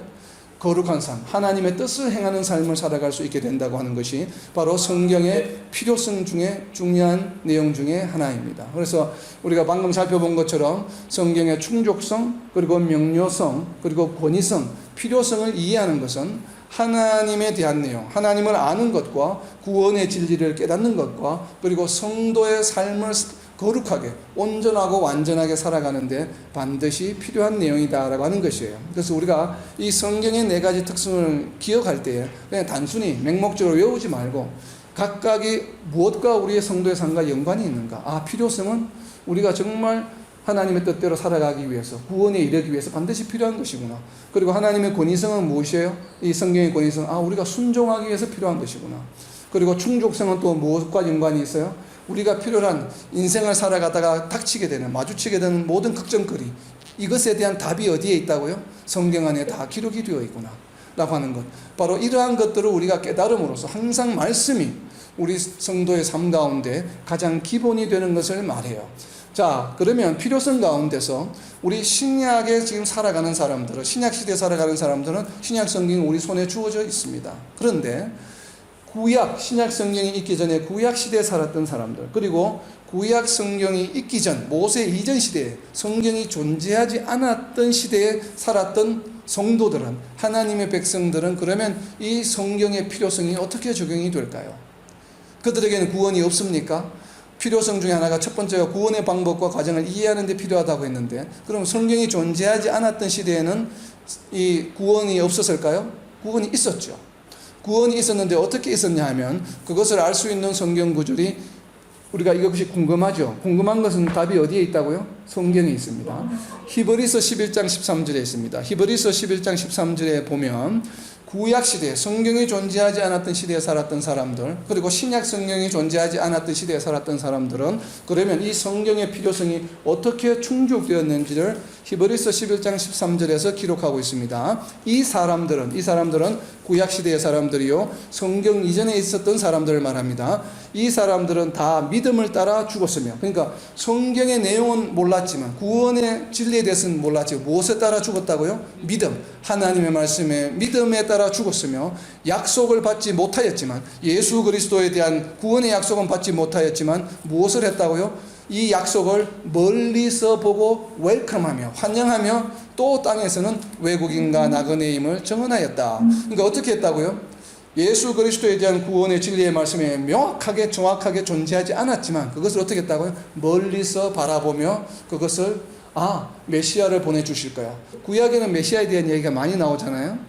거룩한 삶, 하나님의 뜻을 행하는 삶을 살아갈 수 있게 된다고 하는 것이 바로 성경의 필요성 중에 중요한 내용 중에 하나입니다. 그래서 우리가 방금 살펴본 것처럼 성경의 충족성, 그리고 명료성, 그리고 권위성, 필요성을 이해하는 것은 하나님에 대한 내용, 하나님을 아는 것과 구원의 진리를 깨닫는 것과 그리고 성도의 삶을 거룩하게 온전하고 완전하게 살아가는데 반드시 필요한 내용이다라고 하는 것이에요. 그래서 우리가 이 성경의 4가지 특성을 기억할 때에 그냥 단순히 맹목적으로 외우지 말고 각각이 무엇과 우리의 성도의 삶과 연관이 있는가, 필요성은 우리가 정말 하나님의 뜻대로 살아가기 위해서, 구원에 이르기 위해서 반드시 필요한 것이구나. 그리고 하나님의 권위성은 무엇이에요? 이 성경의 권위성, 우리가 순종하기 위해서 필요한 것이구나. 그리고 충족성은 또 무엇과 연관이 있어요? 우리가 필요한 인생을 살아가다가 닥치게 되는, 마주치게 되는 모든 걱정거리, 이것에 대한 답이 어디에 있다고요? 성경 안에 다 기록이 되어 있구나 라고 하는 것. 바로 이러한 것들을 우리가 깨달음으로써 항상 말씀이 우리 성도의 삶 가운데 가장 기본이 되는 것을 말해요. 자, 그러면 필요성 가운데서 우리 신약에 지금 살아가는 사람들은, 신약시대에 살아가는 사람들은 신약 성경이 우리 손에 주어져 있습니다. 그런데 구약, 신약 성경이 있기 전에 구약 시대에 살았던 사람들, 그리고 구약 성경이 있기 전, 모세 이전 시대에 성경이 존재하지 않았던 시대에 살았던 성도들은, 하나님의 백성들은 그러면 이 성경의 필요성이 어떻게 적용이 될까요? 그들에게는 구원이 없습니까? 필요성 중에 하나가 첫 번째가 구원의 방법과 과정을 이해하는 데 필요하다고 했는데, 그럼 성경이 존재하지 않았던 시대에는 이 구원이 없었을까요? 구원이 있었죠. 구원이 있었는데 어떻게 있었냐 하면 그것을 알 수 있는 성경 구절이 우리가 이것이 궁금하죠. 궁금한 것은 답이 어디에 있다고요? 성경에 있습니다. 히브리서 11장 13절에 있습니다. 히브리서 11장 13절에 보면 구약 시대, 성경이 존재하지 않았던 시대에 살았던 사람들, 그리고 신약 성경이 존재하지 않았던 시대에 살았던 사람들은 그러면 이 성경의 필요성이 어떻게 충족되었는지를 히브리서 11장 13절에서 기록하고 있습니다. 이 사람들은 구약 시대의 사람들이요, 성경 이전에 있었던 사람들을 말합니다. 이 사람들은 다 믿음을 따라 죽었으며, 그러니까 성경의 내용은 몰랐지만 구원의 진리에 대해서는 몰랐지만 무엇에 따라 죽었다고요? 믿음, 하나님의 말씀에 믿음에 따라 죽었으며, 약속을 받지 못하였지만, 예수 그리스도에 대한 구원의 약속은 받지 못하였지만 무엇을 했다고요? 이 약속을 멀리서 보고 웰컴하며 환영하며 또 땅에서는 외국인과 나그네임을 정언하였다. 그러니까 어떻게 했다고요? 예수 그리스도에 대한 구원의 진리의 말씀에 명확하게 정확하게 존재하지 않았지만 그것을 어떻게 했다고요? 멀리서 바라보며 그것을 메시아를 보내주실 거야. 구약에는 메시아에 대한 얘기가 많이 나오잖아요.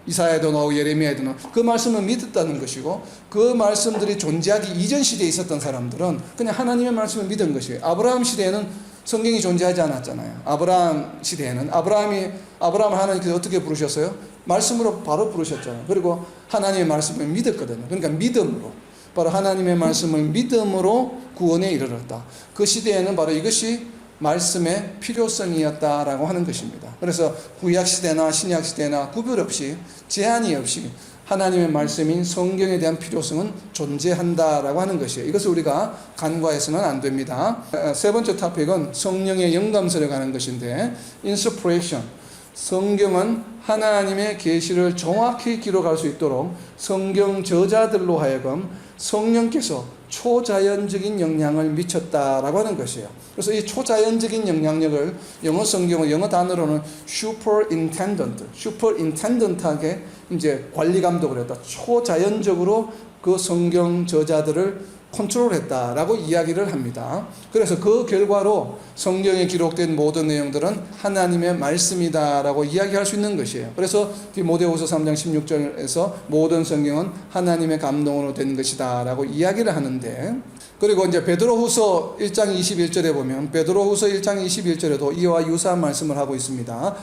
이사야도 나오고 예레미야도 나오고 그 말씀을 믿었다는 것이고, 그 말씀들이 존재하기 이전 시대에 있었던 사람들은 그냥 하나님의 말씀을 믿은 것이에요. 아브라함 시대에는 성경이 존재하지 않았잖아요. 아브라함 시대에는 아브라함을 하나님께서 어떻게 부르셨어요? 말씀으로 바로 부르셨잖아요. 그리고 하나님의 말씀을 믿었거든요. 그러니까 믿음으로, 바로 하나님의 말씀을 믿음으로 구원에 이르렀다. 그 시대에는 바로 이것이 말씀의 필요성이었다라고 하는 것입니다. 그래서 구약 시대나 신약 시대나 구별 없이, 제한이 없이 하나님의 말씀인 성경에 대한 필요성은 존재한다라고 하는 것이에요. 이것을 우리가 간과해서는 안 됩니다. 세 번째 토픽은 성령의 영감설에 관한 것인데, inspiration. 성경은 하나님의 계시를 정확히 기록할 수 있도록 성경 저자들로 하여금 성령께서 초자연적인 영향을 미쳤다라고 하는 것이에요. 그래서 이 초자연적인 영향력을 영어 성경은 영어 단어로는 superintendent하게 이제 관리 감독을 했다. 초자연적으로 그 성경 저자들을 컨트롤했다라고 이야기를 합니다. 그래서 그 결과로 성경에 기록된 모든 내용들은 하나님의 말씀이다라고 이야기할 수 있는 것이에요. 그래서 디모데후서 3장 16절에서 모든 성경은 하나님의 감동으로 된 것이다라고 이야기를 하는데, 그리고 이제 베드로후서 1장 21절에 보면 베드로후서 1장 21절에도 이와 유사한 말씀을 하고 있습니다.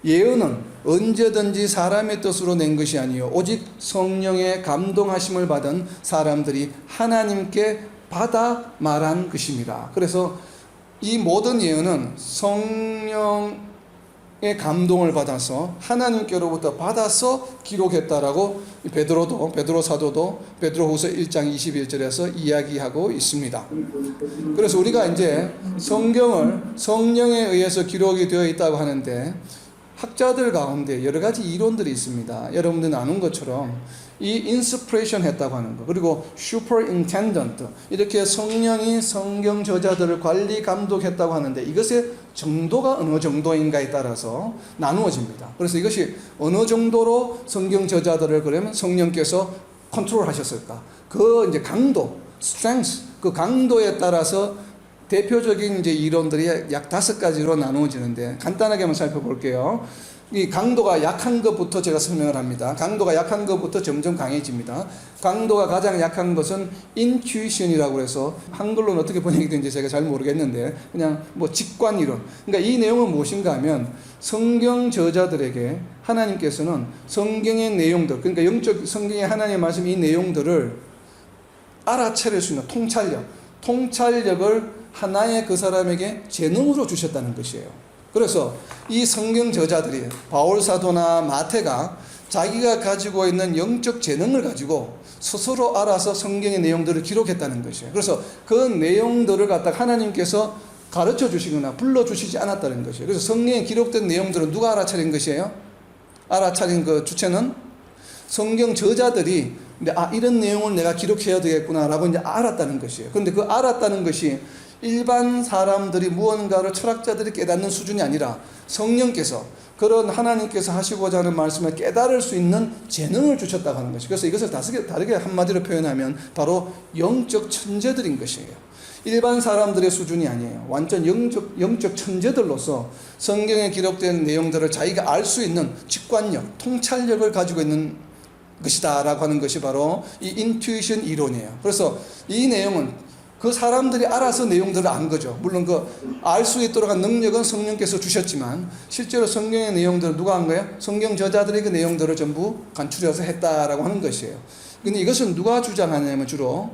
예언은 언제든지 사람의 뜻으로 낸 것이 아니요 오직 성령의 감동하심을 받은 사람들이 하나님께 받아 말한 것입니다. 그래서 이 모든 예언은 성령의 감동을 받아서 하나님께로부터 받아서 기록했다라고 베드로 사도도 베드로후서 1장 21절에서 이야기하고 있습니다. 그래서 우리가 이제 성경을 성령에 의해서 기록이 되어 있다고 하는데, 학자들 가운데 여러 가지 이론들이 있습니다. 여러분들 아는 것처럼 이 인스피레이션 했다고 하는 거, 그리고 슈퍼인텐던트, 이렇게 성령이 성경 저자들을 관리 감독했다고 하는데 이것의 정도가 어느 정도인가에 따라서 나누어집니다. 그래서 이것이 어느 정도로 성경 저자들을 그러면 성령께서 컨트롤 하셨을까? 그 이제 강도, strength, 그 강도에 따라서 대표적인 이제 이론들이 약 5가지로 나누어지는데 간단하게 한번 살펴볼게요. 이 강도가 약한 것부터 제가 설명을 합니다. 강도가 약한 것부터 점점 강해집니다. 강도가 가장 약한 것은 intuition이라고 해서 한글로는 어떻게 번역이 되는지 제가 잘 모르겠는데 그냥 뭐 직관 이론. 그러니까 이 내용은 무엇인가 하면 성경 저자들에게 하나님께서는 성경의 내용들, 그러니까 영적 성경의 하나님의 말씀 이 내용들을 알아차릴 수 있는 통찰력을 하나의 그 사람에게 재능으로 주셨다는 것이에요. 그래서 이 성경 저자들이 바울 사도나 마태가 자기가 가지고 있는 영적 재능을 가지고 스스로 알아서 성경의 내용들을 기록했다는 것이에요. 그래서 그 내용들을 갖다가 하나님께서 가르쳐 주시거나 불러주시지 않았다는 것이에요. 그래서 성경에 기록된 내용들은 누가 알아차린 것이에요? 알아차린 그 주체는 성경 저자들이 이런 내용을 내가 기록해야 되겠구나라고 이제 알았다는 것이에요. 그런데 그 알았다는 것이 일반 사람들이 무언가를 철학자들이 깨닫는 수준이 아니라 성령께서 그런 하나님께서 하시고자 하는 말씀을 깨달을 수 있는 재능을 주셨다고 하는 것이죠. 그래서 이것을 다르게 한마디로 표현하면 바로 영적 천재들인 것이에요. 일반 사람들의 수준이 아니에요. 완전 영적 천재들로서 성경에 기록된 내용들을 자기가 알 수 있는 직관력, 통찰력을 가지고 있는 것이다 라고 하는 것이 바로 이 인투이션 이론이에요. 그래서 이 내용은 그 사람들이 알아서 내용들을 안 거죠. 물론 그 알 수 있도록 한 능력은 성령께서 주셨지만 실제로 성경의 내용들을 누가 한 거예요? 성경 저자들이 그 내용들을 전부 간추려서 했다라고 하는 것이에요. 근데 이것은 누가 주장하냐면 주로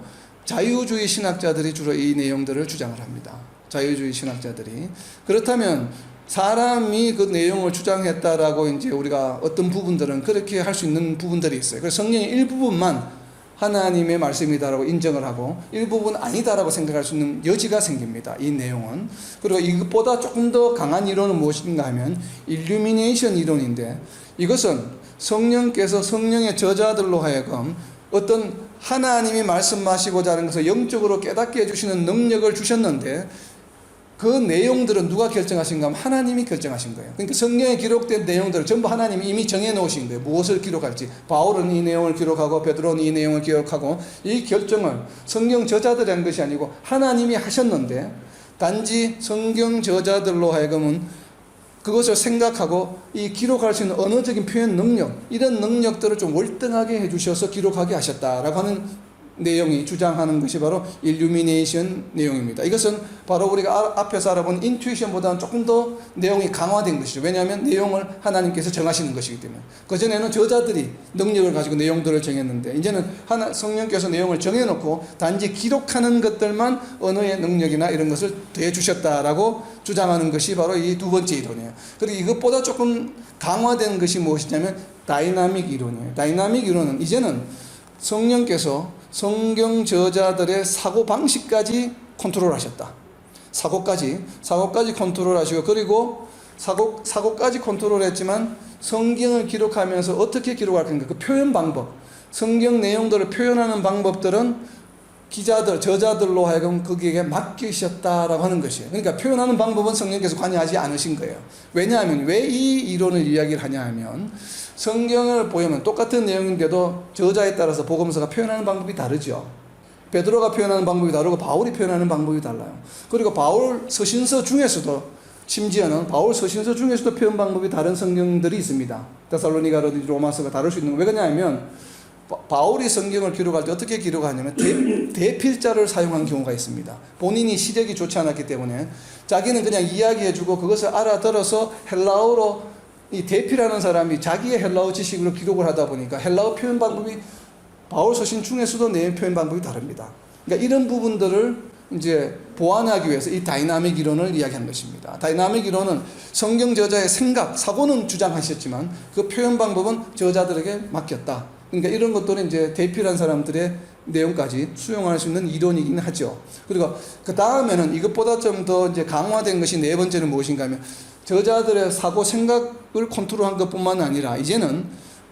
자유주의 신학자들이 주로 이 내용들을 주장을 합니다. 자유주의 신학자들이. 그렇다면 사람이 그 내용을 주장했다라고 이제 우리가 어떤 부분들은 그렇게 할 수 있는 부분들이 있어요. 그래서 성경의 일부분만 하나님의 말씀이다라고 인정을 하고 일부분 아니다라고 생각할 수 있는 여지가 생깁니다. 이 내용은. 그리고 이것보다 조금 더 강한 이론은 무엇인가 하면 일루미네이션 이론인데 이것은 성령께서 성령의 저자들로 하여금 어떤 하나님이 말씀하시고자 하는 것을 영적으로 깨닫게 해주시는 능력을 주셨는데 그 내용들은 누가 결정하신가 하면 하나님이 결정하신 거예요. 그러니까 성경에 기록된 내용들을 전부 하나님이 이미 정해놓으신 거예요. 무엇을 기록할지. 바울은 이 내용을 기록하고 베드로는 이 내용을 기록하고 이 결정을 성경 저자들이 한 것이 아니고 하나님이 하셨는데 단지 성경 저자들로 하여금은 그것을 생각하고 이 기록할 수 있는 언어적인 표현 능력 이런 능력들을 좀 월등하게 해주셔서 기록하게 하셨다라고 하는 내용이 주장하는 것이 바로 일루미네이션 내용입니다. 이것은 바로 우리가 앞에서 알아본 인투이션보다는 조금 더 내용이 강화된 것이죠. 왜냐하면 내용을 하나님께서 정하시는 것이기 때문에. 그전에는 저자들이 능력을 가지고 내용들을 정했는데 이제는 성령께서 내용을 정해놓고 단지 기록하는 것들만 언어의 능력이나 이런 것을 더해주셨다라고 주장하는 것이 바로 이 두 번째 이론이에요. 그리고 이것보다 조금 강화된 것이 무엇이냐면 다이나믹 이론이에요. 다이나믹 이론은 이제는 성령께서 성경 저자들의 사고 방식까지 컨트롤하셨다. 사고까지 컨트롤하시고 그리고 사고까지 컨트롤했지만 성경을 기록하면서 어떻게 기록할 건가 그 표현 방법, 성경 내용들을 표현하는 방법들은 기자들, 저자들로 하여금 거기에 맡기셨다라고 하는 것이에요. 그러니까 표현하는 방법은 성령께서 관여하지 않으신 거예요. 왜냐하면 왜 이 이론을 이야기를 하냐 하면 성경을 보면 똑같은 내용인데도 저자에 따라서 복음서가 표현하는 방법이 다르죠. 베드로가 표현하는 방법이 다르고 바울이 표현하는 방법이 달라요. 그리고 바울 서신서 중에서도 심지어는 바울 서신서 중에서도 표현 방법이 다른 성경들이 있습니다. 데살로니가라든지 로마서가 다를 수 있는 거. 왜 그러냐면 바울이 성경을 기록할 때 어떻게 기록하냐면 대필자를 사용한 경우가 있습니다. 본인이 시력이 좋지 않았기 때문에 자기는 그냥 이야기해주고 그것을 알아들어서 헬라어로 이 대필하는 사람이 자기의 헬라어 지식으로 기록을 하다 보니까 헬라어 표현 방법이 바울 서신 중에서도 내용 표현 방법이 다릅니다. 그러니까 이런 부분들을 이제 보완하기 위해서 이 다이나믹 이론을 이야기한 것입니다. 다이나믹 이론은 성경 저자의 생각, 사고는 주장하셨지만 그 표현 방법은 저자들에게 맡겼다. 그러니까 이런 것들은 이제 대필한 사람들의 내용까지 수용할 수 있는 이론이긴 하죠. 그리고 그 다음에는 이것보다 좀 더 이제 강화된 것이 네 번째는 무엇인가 하면 저자들의 사고 생각을 컨트롤한 것뿐만 아니라 이제는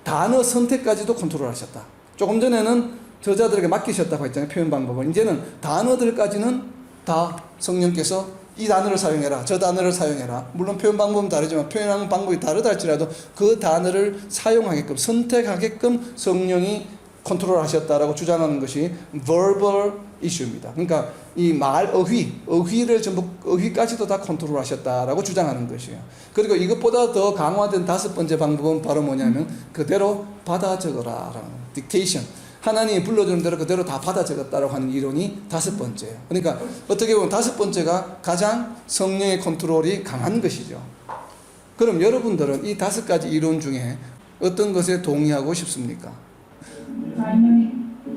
단어 선택까지도 컨트롤하셨다. 조금 전에는 저자들에게 맡기셨다고 했잖아요. 표현 방법을. 이제는 단어들까지는 다 성령께서 이 단어를 사용해라. 저 단어를 사용해라. 물론 표현 방법은 다르지만 표현하는 방법이 다르다 할지라도 그 단어를 사용하게끔 선택하게끔 성령이 컨트롤하셨다라고 주장하는 것이 verbal issue입니다. 그러니까 이 말 어휘를 전부 어휘까지도 다 컨트롤하셨다라고 주장하는 것이에요. 그리고 이것보다 더 강화된 다섯 번째 방법은 바로 뭐냐면 그대로 받아 적어라라는 dictation. 하나님이 불러주는 대로 그대로 다 받아 적었다라고 하는 이론이 다섯 번째예요. 그러니까 어떻게 보면 다섯 번째가 가장 성령의 컨트롤이 강한 것이죠. 그럼 여러분들은 이 다섯 가지 이론 중에 어떤 것에 동의하고 싶습니까?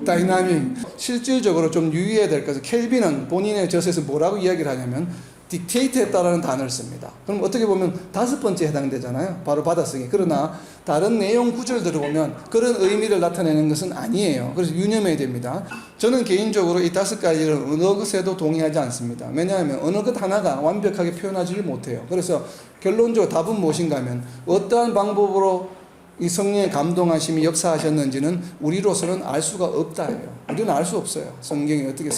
다이나믹. 실질적으로 좀 유의해야 될 것은 켈빈은 본인의 저서에서 뭐라고 이야기를 하냐면 딕테이트했다라는 단어를 씁니다. 그럼 어떻게 보면 다섯 번째에 해당되잖아요. 바로 받아쓰기. 그러나 다른 내용 구절들을 보면 그런 의미를 나타내는 것은 아니에요. 그래서 유념해야 됩니다. 저는 개인적으로 이 다섯 가지를 어느 것에도 동의하지 않습니다. 왜냐하면 어느 것 하나가 완벽하게 표현하지를 못해요. 그래서 결론적으로 답은 무엇인가 하면 어떠한 방법으로 이 성령의 감동하심이 역사하셨는지는 우리로서는 알 수가 없다예요. 우리는 알 수 없어요. 성령이 어떻게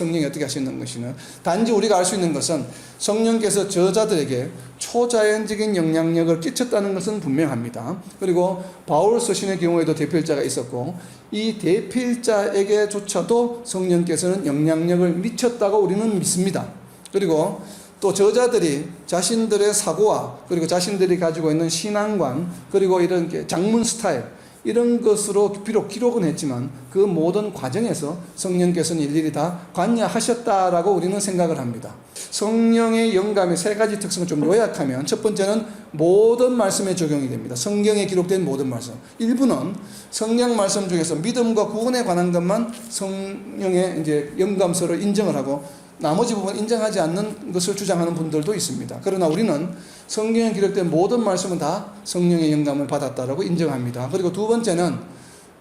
하시는 것이는. 단지 우리가 알 수 있는 것은 성령께서 저자들에게 초자연적인 영향력을 끼쳤다는 것은 분명합니다. 그리고 바울 서신의 경우에도 대필자가 있었고 이 대필자에게조차도 성령께서는 영향력을 미쳤다고 우리는 믿습니다. 그리고 또 저자들이 자신들의 사고와 그리고 자신들이 가지고 있는 신앙관 그리고 이런 장문 스타일 이런 것으로 비록 기록은 했지만 그 모든 과정에서 성령께서는 일일이 다 관여하셨다라고 우리는 생각을 합니다. 성령의 영감의 세 가지 특성을 좀 요약하면 첫 번째는 모든 말씀에 적용이 됩니다. 성경에 기록된 모든 말씀. 일부는 성경 말씀 중에서 믿음과 구원에 관한 것만 성령의 이제 영감서를 인정을 하고 나머지 부분 인정하지 않는 것을 주장하는 분들도 있습니다. 그러나 우리는 성경에 기록된 모든 말씀은 다 성령의 영감을 받았다라고 인정합니다. 그리고 두 번째는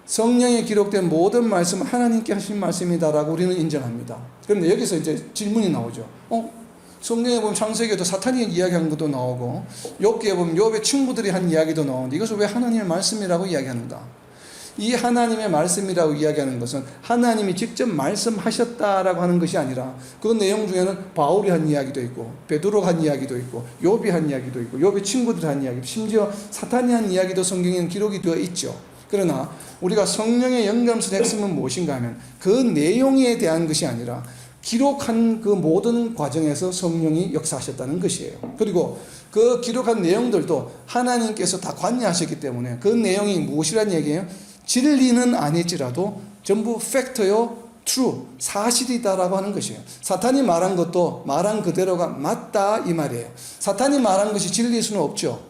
성령에 기록된 모든 말씀은 하나님께 하신 말씀이다라고 우리는 인정합니다. 그런데 여기서 이제 질문이 나오죠. 성경에 보면 창세기에도 사탄이 이야기한 것도 나오고 욥기에 보면 욥의 친구들이 한 이야기도 나오는데 이것을 왜 하나님의 말씀이라고 이야기하는가? 이 하나님의 말씀이라고 이야기하는 것은 하나님이 직접 말씀하셨다라고 하는 것이 아니라 그 내용 중에는 바울이 한 이야기도 있고 베드로가 한 이야기도 있고 욥이 한 이야기도 있고 욥의 친구들이 한 이야기, 심지어 사탄이 한 이야기도 성경에는 기록이 되어 있죠. 그러나 우리가 성령의 영감서의 핵심은 무엇인가 하면 그 내용에 대한 것이 아니라 기록한 그 모든 과정에서 성령이 역사하셨다는 것이에요. 그리고 그 기록한 내용들도 하나님께서 다 관여하셨기 때문에 그 내용이 무엇이란 얘기예요? 진리는 아닐지라도 전부 팩트요, true, 사실이다라고 하는 것이에요. 사탄이 말한 것도 말한 그대로가 맞다 이 말이에요. 사탄이 말한 것이 진리일 수는 없죠.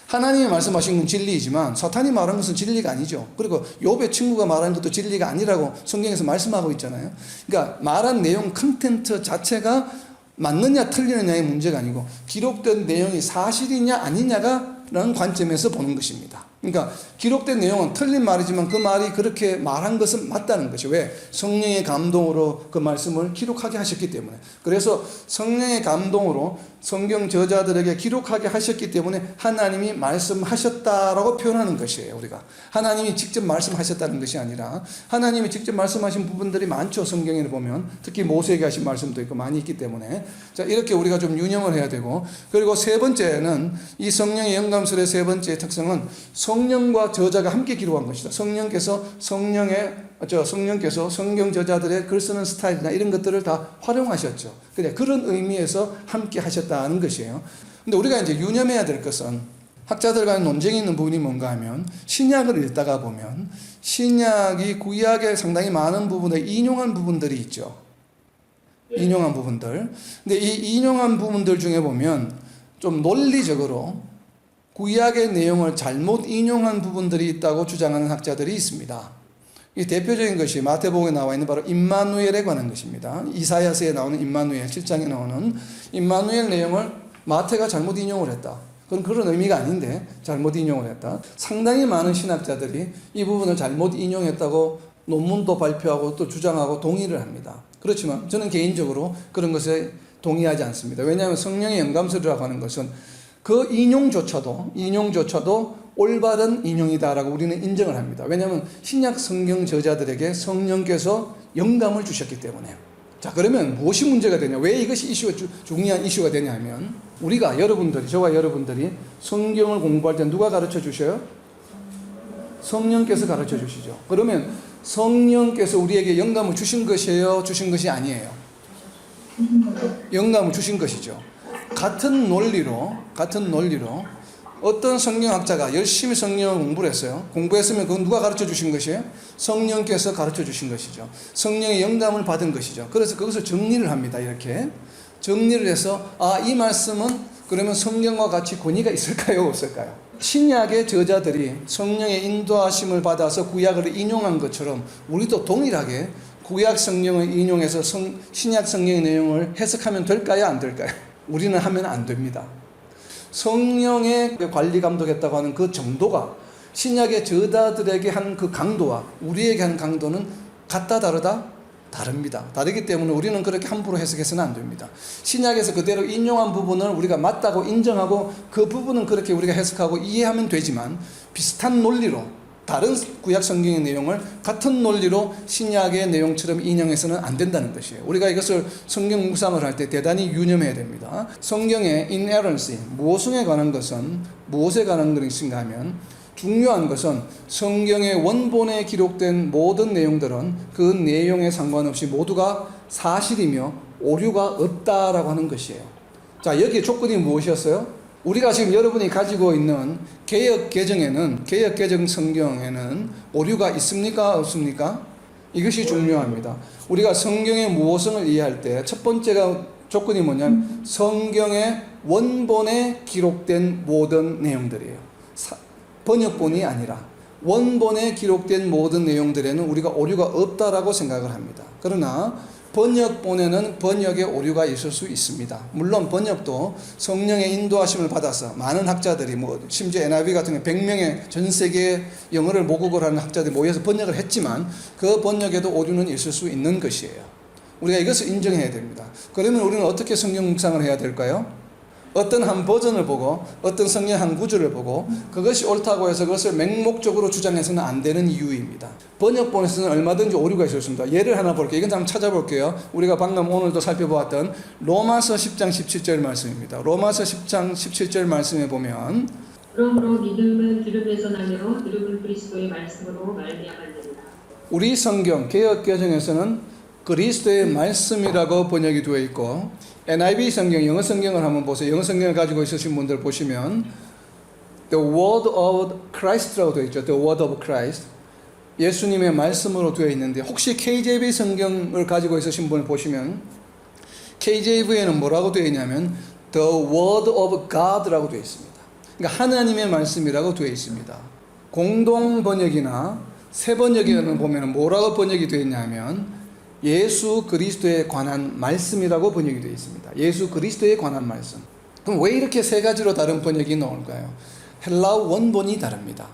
하나님이 말씀하신 건 진리이지만 사탄이 말한 것은 진리가 아니죠. 그리고 욥의 친구가 말한 것도 진리가 아니라고 성경에서 말씀하고 있잖아요. 그러니까 말한 내용 컨텐츠 자체가 맞느냐 틀리느냐의 문제가 아니고 기록된 내용이 사실이냐 아니냐가 라는 관점에서 보는 것입니다. 그러니까 기록된 내용은 틀린 말이지만 그 말이 그렇게 말한 것은 맞다는 것이 왜? 성령의 감동으로 그 말씀을 기록하게 하셨기 때문에. 그래서 성령의 감동으로 성경 저자들에게 기록하게 하셨기 때문에 하나님이 말씀하셨다라고 표현하는 것이에요. 우리가 하나님이 직접 말씀하셨다는 것이 아니라 하나님이 직접 말씀하신 부분들이 많죠. 성경에 보면 특히 모세에게 하신 말씀도 있고 많이 있기 때문에 자 이렇게 우리가 좀 유념을 해야 되고 그리고 세 번째는 이 성령의 영감설의 세 번째 특성은 성령과 저자가 함께 기록한 것이다. 성령께서 성경 저자들의 글 쓰는 스타일이나 이런 것들을 다 활용하셨죠. 그런 의미에서 함께 하셨다는 것이에요. 근데 우리가 이제 유념해야 될 것은 학자들 간에 논쟁이 있는 부분이 뭔가 하면 신약을 읽다가 보면 신약이 구약에 상당히 많은 부분에 인용한 부분들이 있죠. 인용한 부분들. 근데 이 인용한 부분들 중에 보면 좀 논리적으로 구약의 내용을 잘못 인용한 부분들이 있다고 주장하는 학자들이 있습니다. 이 대표적인 것이 마태복음에 나와 있는 바로 임마누엘에 관한 것입니다. 이사야서에 나오는 임마누엘, 7장에 나오는 임마누엘 내용을 마태가 잘못 인용을 했다. 그런 의미가 아닌데 잘못 인용을 했다. 상당히 많은 신학자들이 이 부분을 잘못 인용했다고 논문도 발표하고 또 주장하고 동의를 합니다. 그렇지만 저는 개인적으로 그런 것에 동의하지 않습니다. 왜냐하면 성령의 영감설이라고 하는 것은 그 인용조차도 올바른 인용이다라고 우리는 인정을 합니다. 왜냐하면 신약 성경 저자들에게 성령께서 영감을 주셨기 때문에. 자, 그러면 무엇이 문제가 되냐? 왜 이것이 중요한 이슈가 되냐면 저와 여러분들이 성경을 공부할 때 누가 가르쳐 주셔요? 성령께서 가르쳐 주시죠. 그러면 성령께서 우리에게 영감을 주신 것이에요? 주신 것이 아니에요? 영감을 주신 것이죠. 같은 논리로 어떤 성경학자가 열심히 성경을 공부를 했어요. 공부했으면 그건 누가 가르쳐 주신 것이에요? 성령께서 가르쳐 주신 것이죠. 성령의 영감을 받은 것이죠. 그래서 그것을 정리를 합니다. 이렇게 정리를 해서 이 말씀은 그러면 성경과 같이 권위가 있을까요? 없을까요? 신약의 저자들이 성령의 인도하심을 받아서 구약을 인용한 것처럼 우리도 동일하게 구약 성경을 인용해서 신약 성경의 내용을 해석하면 될까요? 안 될까요? 우리는 하면 안 됩니다. 성령의 관리 감독했다고 하는 그 정도가 신약의 저자들에게 한 그 강도와 우리에게 한 강도는 같다 다르다? 다릅니다. 다르기 때문에 우리는 그렇게 함부로 해석해서는 안 됩니다. 신약에서 그대로 인용한 부분을 우리가 맞다고 인정하고 그 부분은 그렇게 우리가 해석하고 이해하면 되지만 비슷한 논리로 다른 구약 성경의 내용을 같은 논리로 신약의 내용처럼 인용해서는 안 된다는 것이에요. 우리가 이것을 성경 묵상을 할 때 대단히 유념해야 됩니다. 성경의 inerrancy, 모성에 관한 것은 무엇에 관한 것인가 하면 중요한 것은 성경의 원본에 기록된 모든 내용들은 그 내용에 상관없이 모두가 사실이며 오류가 없다라고 하는 것이에요. 자, 여기에 조건이 무엇이었어요? 우리가 지금 여러분이 가지고 있는 개역 개정 성경에는 오류가 있습니까? 없습니까? 이것이 중요합니다. 우리가 성경의 무엇을 이해할 때 첫 번째가 조건이 뭐냐면 성경의 원본에 기록된 모든 내용들이에요. 번역본이 아니라 원본에 기록된 모든 내용들에는 우리가 오류가 없다라고 생각을 합니다. 그러나 번역본에는 번역에 오류가 있을 수 있습니다. 물론 번역도 성령의 인도하심을 받아서 많은 학자들이 심지어 NIV 같은 경우 100명의 전 세계 영어를 모국어로 하는 학자들이 모여서 번역을 했지만 그 번역에도 오류는 있을 수 있는 것이에요. 우리가 이것을 인정해야 됩니다. 그러면 우리는 어떻게 성경 묵상을 해야 될까요? 어떤 한 버전을 보고 어떤 성경 한 구절을 보고 그것이 옳다고 해서 그것을 맹목적으로 주장해서는 안 되는 이유입니다. 번역본에서는 얼마든지 오류가 있을 수 있습니다. 예를 하나 볼게요. 이건 한번 찾아볼게요. 우리가 방금 오늘도 살펴보았던 로마서 10장 17절 말씀입니다. 로마서 10장 17절 말씀에 보면 그러므로 믿음은 들음에서 나며 들음은 그리스도의 말씀으로 말미암았느니라. 우리 성경 개역개정에서는 그리스도의 말씀이라고 번역이 되어 있고 NIV 성경, 영어 성경을 한번 보세요. 영어 성경을 가지고 있으신 분들 보시면 The Word of Christ라고 되어 있죠. The Word of Christ. 예수님의 말씀으로 되어 있는데 혹시 KJV 성경을 가지고 있으신 분을 보시면 KJV에는 뭐라고 되어 있냐면 The Word of God라고 되어 있습니다. 그러니까 하나님의 말씀이라고 되어 있습니다. 공동 번역이나 새 번역에는 보면 뭐라고 번역이 되어 있냐면 예수 그리스도에 관한 말씀이라고 번역이 되어 있습니다. 예수 그리스도에 관한 말씀. 그럼 왜 이렇게 세 가지로 다른 번역이 나올까요? 헬라어 원본이 다릅니다.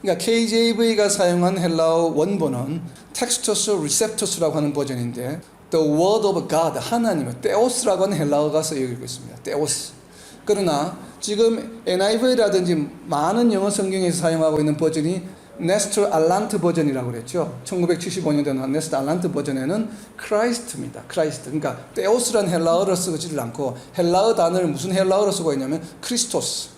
그러니까 KJV가 사용한 헬라어 원본은 Textus Receptus라고 하는 버전인데 The Word of God, 하나님의 테오스라고 하는 헬라어가 쓰여지고 있습니다. 테오스. 그러나 지금 NIV라든지 많은 영어 성경에서 사용하고 있는 버전이 네스터 알란트 버전이라고 그랬죠. 1975년도에 나온 네스터 알란트 버전에는 크라이스트입니다. 크라이스트. 그러니까 테오스라는 헬라어를 쓰지를 않고 헬라어 단어를 무슨 헬라어로 쓰고 있냐면 크리스토스.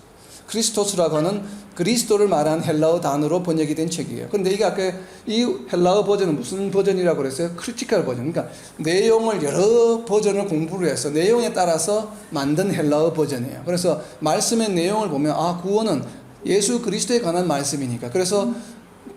크리스토스라고 하는 그리스도를 말하는 헬라어 단어로 번역이 된 책이에요. 그런데 이게 아까 이 헬라어 버전은 무슨 버전이라고 그랬어요? 크리티컬 버전. 그러니까 내용을 여러 버전을 공부를 해서 내용에 따라서 만든 헬라어 버전이에요. 그래서 말씀의 내용을 보면 구원은 예수 그리스도에 관한 말씀이니까. 그래서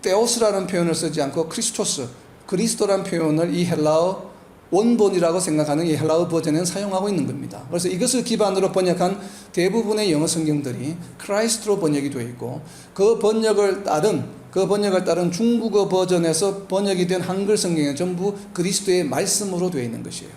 테오스라는 표현을 쓰지 않고 크리스토스, 그리스도라는 표현을 이 헬라어 원본이라고 생각하는 이 헬라어 버전에는 사용하고 있는 겁니다. 그래서 이것을 기반으로 번역한 대부분의 영어 성경들이 크라이스트로 번역이 되어 있고 그 번역을 따른 중국어 버전에서 번역이 된 한글 성경은 전부 그리스도의 말씀으로 되어 있는 것이에요.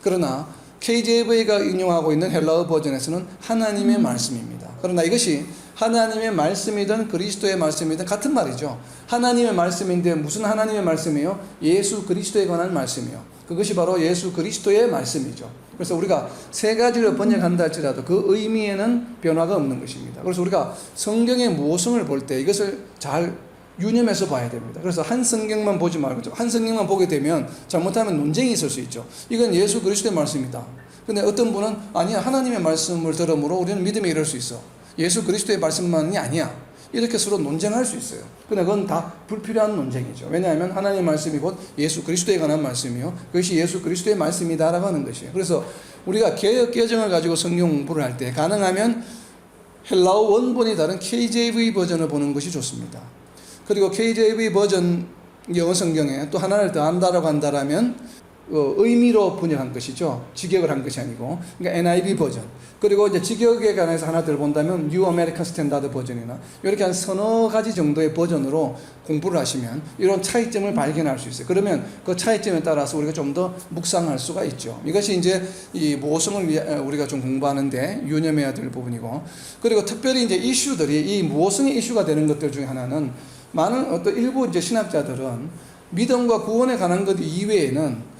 그러나 KJV가 인용하고 있는 헬라어 버전에서는 하나님의 말씀입니다. 그러나 이것이 하나님의 말씀이든 그리스도의 말씀이든 같은 말이죠. 하나님의 말씀인데 무슨 하나님의 말씀이요? 예수 그리스도에 관한 말씀이요. 그것이 바로 예수 그리스도의 말씀이죠. 그래서 우리가 세 가지를 번역한다 할지라도 그 의미에는 변화가 없는 것입니다. 그래서 우리가 성경의 무엇을 볼 때 이것을 잘 유념해서 봐야 됩니다. 그래서 한 성경만 보지 말고 한 성경만 보게 되면 잘못하면 논쟁이 있을 수 있죠. 이건 예수 그리스도의 말씀이다. 근데 어떤 분은 아니야, 하나님의 말씀을 들음으로 우리는 믿음에 이를 수 있어. 예수 그리스도의 말씀만이 아니야. 이렇게 서로 논쟁할 수 있어요. 근데 그건 다 불필요한 논쟁이죠. 왜냐하면 하나님의 말씀이 곧 예수 그리스도에 관한 말씀이요. 그것이 예수 그리스도의 말씀이다라고 하는 것이에요. 그래서 우리가 개역 개정을 가지고 성경 공부를 할 때 가능하면 헬라어 원본이 다른 KJV 버전을 보는 것이 좋습니다. 그리고 KJV 버전 영어 성경에 또 하나를 더 한다라고 한다라면 의미로 번역한 것이죠. 직역을 한 것이 아니고. 그러니까 NIV 버전. 그리고 이제 직역에 관해서 하나 더 본다면 New American Standard 버전이나 이렇게 한 서너 가지 정도의 버전으로 공부를 하시면 이런 차이점을 발견할 수 있어요. 그러면 그 차이점에 따라서 우리가 좀 더 묵상할 수가 있죠. 이것이 이제 이 모성을 우리가 좀 공부하는데 유념해야 될 부분이고, 그리고 특별히 이제 이슈들이 이 모성의 이슈가 되는 것들 중에 하나는 많은 어떤 일부 이제 신학자들은 믿음과 구원에 관한 것 이외에는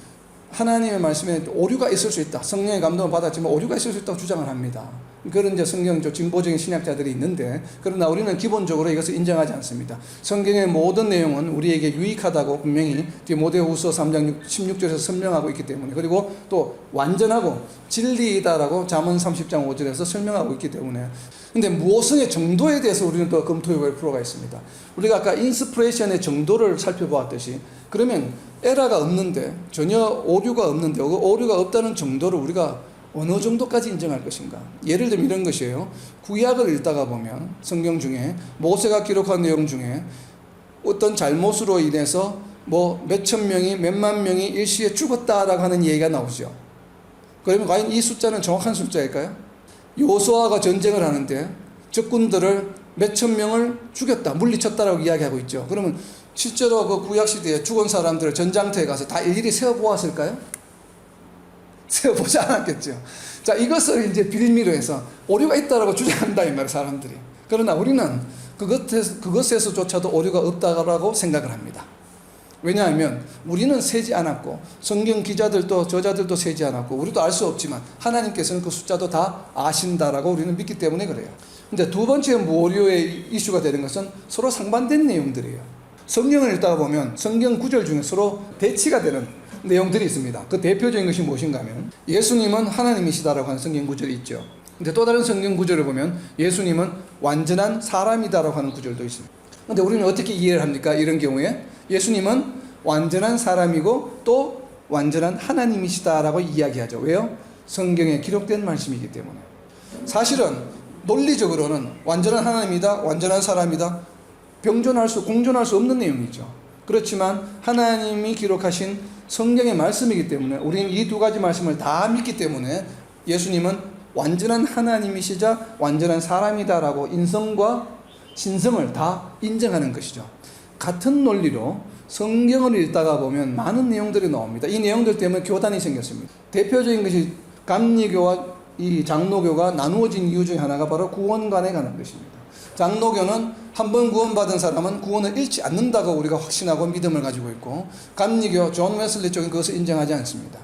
하나님의 말씀에 오류가 있을 수 있다. 성령의 감동을 받았지만 오류가 있을 수 있다고 주장을 합니다. 그런 이제 성경적 진보적인 신학자들이 있는데, 그러나 우리는 기본적으로 이것을 인정하지 않습니다. 성경의 모든 내용은 우리에게 유익하다고 분명히 디모데후서 3장 16절에서 설명하고 있기 때문에, 그리고 또 완전하고 진리이다라고 잠언 30장 5절에서 설명하고 있기 때문에. 근데 무엇의 정도에 대해서 우리는 또 검토해볼 필요가 있습니다. 우리가 아까 인스피레이션의 정도를 살펴보았듯이, 그러면 에러가 없는데, 전혀 오류가 없는데, 오류가 없다는 정도를 우리가 어느 정도까지 인정할 것인가? 예를 들면 이런 것이에요. 구약을 읽다가 보면 성경 중에 모세가 기록한 내용 중에 어떤 잘못으로 인해서 뭐 몇천 명이 몇만 명이 일시에 죽었다라고 하는 얘기가 나오죠. 그러면 과연 이 숫자는 정확한 숫자일까요? 여호수아가 전쟁을 하는데 적군들을 몇천 명을 죽였다, 물리쳤다라고 이야기하고 있죠. 그러면 실제로 그 구약 시대에 죽은 사람들을 전장터에 가서 다 일일이 세어보았을까요? 세어보지 않았겠죠. 자, 이것을 이제 빌미로 해서 오류가 있다라고 주장한다 이 말이에요, 사람들이. 그러나 우리는 그것에서조차도 오류가 없다라고 생각을 합니다. 왜냐하면 우리는 세지 않았고 성경 기자들도 저자들도 세지 않았고 우리도 알 수 없지만 하나님께서는 그 숫자도 다 아신다라고 우리는 믿기 때문에 그래요. 근데 두 번째 오류의 이슈가 되는 것은 서로 상반된 내용들이에요. 성경을 읽다가 보면 성경 구절 중에 서로 대치가 되는 내용들이 있습니다. 그 대표적인 것이 무엇인가 하면 예수님은 하나님이시다라고 하는 성경 구절이 있죠. 근데 또 다른 성경 구절을 보면 예수님은 완전한 사람이다라고 하는 구절도 있습니다. 근데 우리는 어떻게 이해를 합니까? 이런 경우에 예수님은 완전한 사람이고 또 완전한 하나님이시다라고 이야기하죠. 왜요? 성경에 기록된 말씀이기 때문에. 사실은 논리적으로는 완전한 하나님이다, 완전한 사람이다, 공존할 수 없는 내용이죠. 그렇지만 하나님이 기록하신 성경의 말씀이기 때문에 우리는 이 두 가지 말씀을 다 믿기 때문에 예수님은 완전한 하나님이시자 완전한 사람이다라고 인성과 신성을 다 인정하는 것이죠. 같은 논리로 성경을 읽다가 보면 많은 내용들이 나옵니다. 이 내용들 때문에 교단이 생겼습니다. 대표적인 것이 감리교와 이 장로교가 나누어진 이유 중에 하나가 바로 구원관에 관한 것입니다. 장로교는 한 번 구원받은 사람은 구원을 잃지 않는다고 우리가 확신하고 믿음을 가지고 있고, 감리교 존 웨슬리 쪽은 그것을 인정하지 않습니다.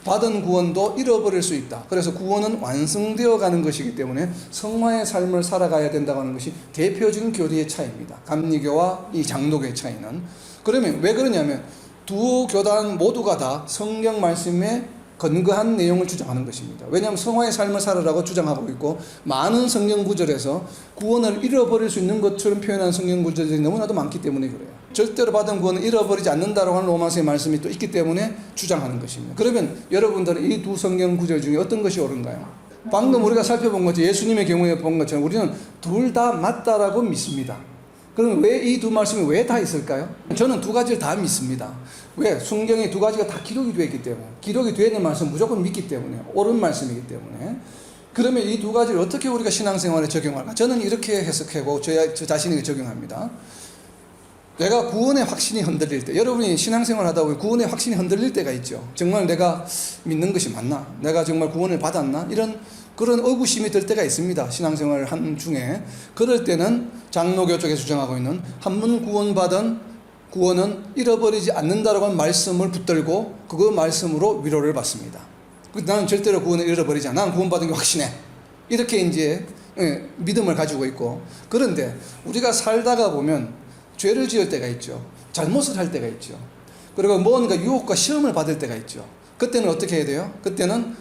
받은 구원도 잃어버릴 수 있다. 그래서 구원은 완성되어 가는 것이기 때문에 성화의 삶을 살아가야 된다고 하는 것이 대표적인 교리의 차이입니다. 감리교와 이 장로교의 차이는. 그러면 왜 그러냐면 두 교단 모두가 다 성경 말씀에 근거한 내용을 주장하는 것입니다. 왜냐하면 성화의 삶을 살아라고 주장하고 있고, 많은 성경 구절에서 구원을 잃어버릴 수 있는 것처럼 표현한 성경 구절들이 너무나도 많기 때문에 그래요. 절대로 받은 구원을 잃어버리지 않는다라고 하는 로마서의 말씀이 또 있기 때문에 주장하는 것입니다. 그러면 여러분들은 이 두 성경 구절 중에 어떤 것이 옳은가요? 방금 우리가 살펴본 것처럼 예수님의 경우에 본 것처럼 우리는 둘 다 맞다라고 믿습니다. 그럼 왜 이 두 말씀이 왜 다 있을까요? 저는 두 가지를 다 믿습니다. 왜? 성경에 두 가지가 다 기록이 되어 있기 때문에, 기록이 되어 있는 말씀 무조건 믿기 때문에, 옳은 말씀이기 때문에. 그러면 이 두 가지를 어떻게 우리가 신앙생활에 적용할까? 저는 이렇게 해석하고 저 자신에게 적용합니다. 내가 구원의 확신이 흔들릴 때, 여러분이 신앙생활 하다 보면 구원의 확신이 흔들릴 때가 있죠. 정말 내가 믿는 것이 맞나? 내가 정말 구원을 받았나? 그런 의구심이 들 때가 있습니다. 신앙생활을 한 중에. 그럴 때는 장로교 쪽에 주장하고 있는 한 번 구원받은 구원은 잃어버리지 않는다라고 하는 말씀을 붙들고 그 말씀으로 위로를 받습니다. 나는 절대로 구원을 잃어버리지 않아. 나는 구원받은 게 확신해. 이렇게 이제 믿음을 가지고 있고, 그런데 우리가 살다가 보면 죄를 지을 때가 있죠. 잘못을 할 때가 있죠. 그리고 뭔가 유혹과 시험을 받을 때가 있죠. 그때는 어떻게 해야 돼요? 그때는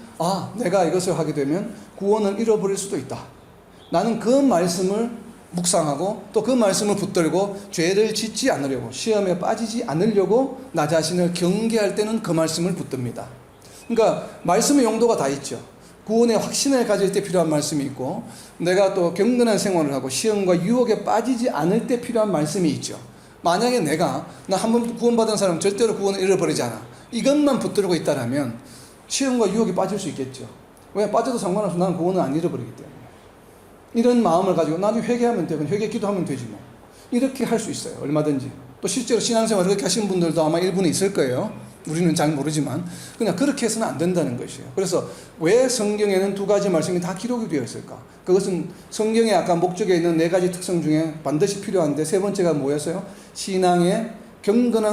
내가 이것을 하게 되면 구원을 잃어버릴 수도 있다. 나는 그 말씀을 묵상하고 또 그 말씀을 붙들고 죄를 짓지 않으려고, 시험에 빠지지 않으려고 나 자신을 경계할 때는 그 말씀을 붙듭니다. 그러니까 말씀의 용도가 다 있죠. 구원의 확신을 가질 때 필요한 말씀이 있고, 내가 또 경건한 생활을 하고 시험과 유혹에 빠지지 않을 때 필요한 말씀이 있죠. 만약에 나 한 번 구원받은 사람은 절대로 구원을 잃어버리지 않아, 이것만 붙들고 있다라면 시험과 유혹에 빠질 수 있겠죠. 왜? 빠져도 상관없어. 나는 구원을 안 잃어버리기 때문에. 이런 마음을 가지고 나중에 회개하면 되고 회개 기도하면 되지 뭐. 이렇게 할 수 있어요. 얼마든지. 또 실제로 신앙생활을 그렇게 하시는 분들도 아마 일부는 있을 거예요. 우리는 잘 모르지만 그냥 그렇게 해서는 안 된다는 것이에요. 그래서 왜 성경에는 두 가지 말씀이 다 기록이 되어 있을까? 그것은 성경의 아까 목적에 있는 네 가지 특성 중에 반드시 필요한데, 세 번째가 뭐였어요?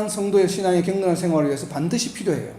성도의 신앙의 경건한 생활을 위해서 반드시 필요해요.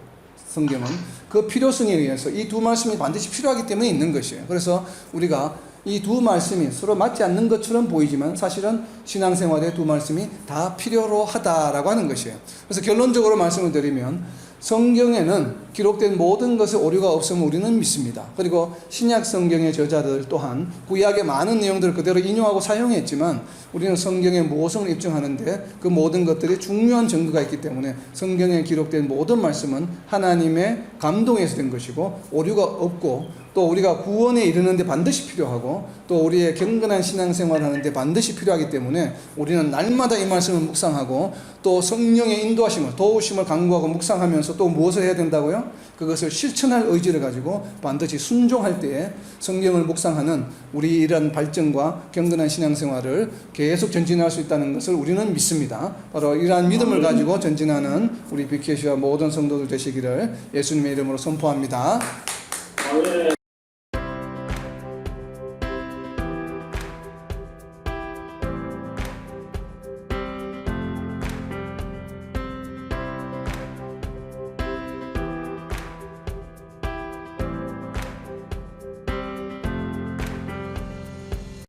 성경은 그 필요성에 의해서 이 두 말씀이 반드시 필요하기 때문에 있는 것이에요. 그래서 우리가 이 두 말씀이 서로 맞지 않는 것처럼 보이지만 사실은 신앙생활의 두 말씀이 다 필요로 하다라고 하는 것이에요. 그래서 결론적으로 말씀을 드리면 성경에는 기록된 모든 것에 오류가 없음을 우리는 믿습니다. 그리고 신약 성경의 저자들 또한 구약의 많은 내용들을 그대로 인용하고 사용했지만 우리는 성경의 모성을 입증하는데 그 모든 것들이 중요한 증거가 있기 때문에 성경에 기록된 모든 말씀은 하나님의 감동에서 된 것이고 오류가 없고 또 우리가 구원에 이르는데 반드시 필요하고 또 우리의 경건한 신앙생활을 하는데 반드시 필요하기 때문에 우리는 날마다 이 말씀을 묵상하고 또 성령의 인도하심을 도우심을 간구하고 묵상하면서 또 무엇을 해야 된다고요? 그것을 실천할 의지를 가지고 반드시 순종할 때에 성경을 묵상하는 우리 이런 발전과 경건한 신앙생활을 계속 전진할 수 있다는 것을 우리는 믿습니다. 바로 이러한 믿음을 가지고 전진하는 우리 BKC와 모든 성도들 되시기를 예수님의 이름으로 선포합니다.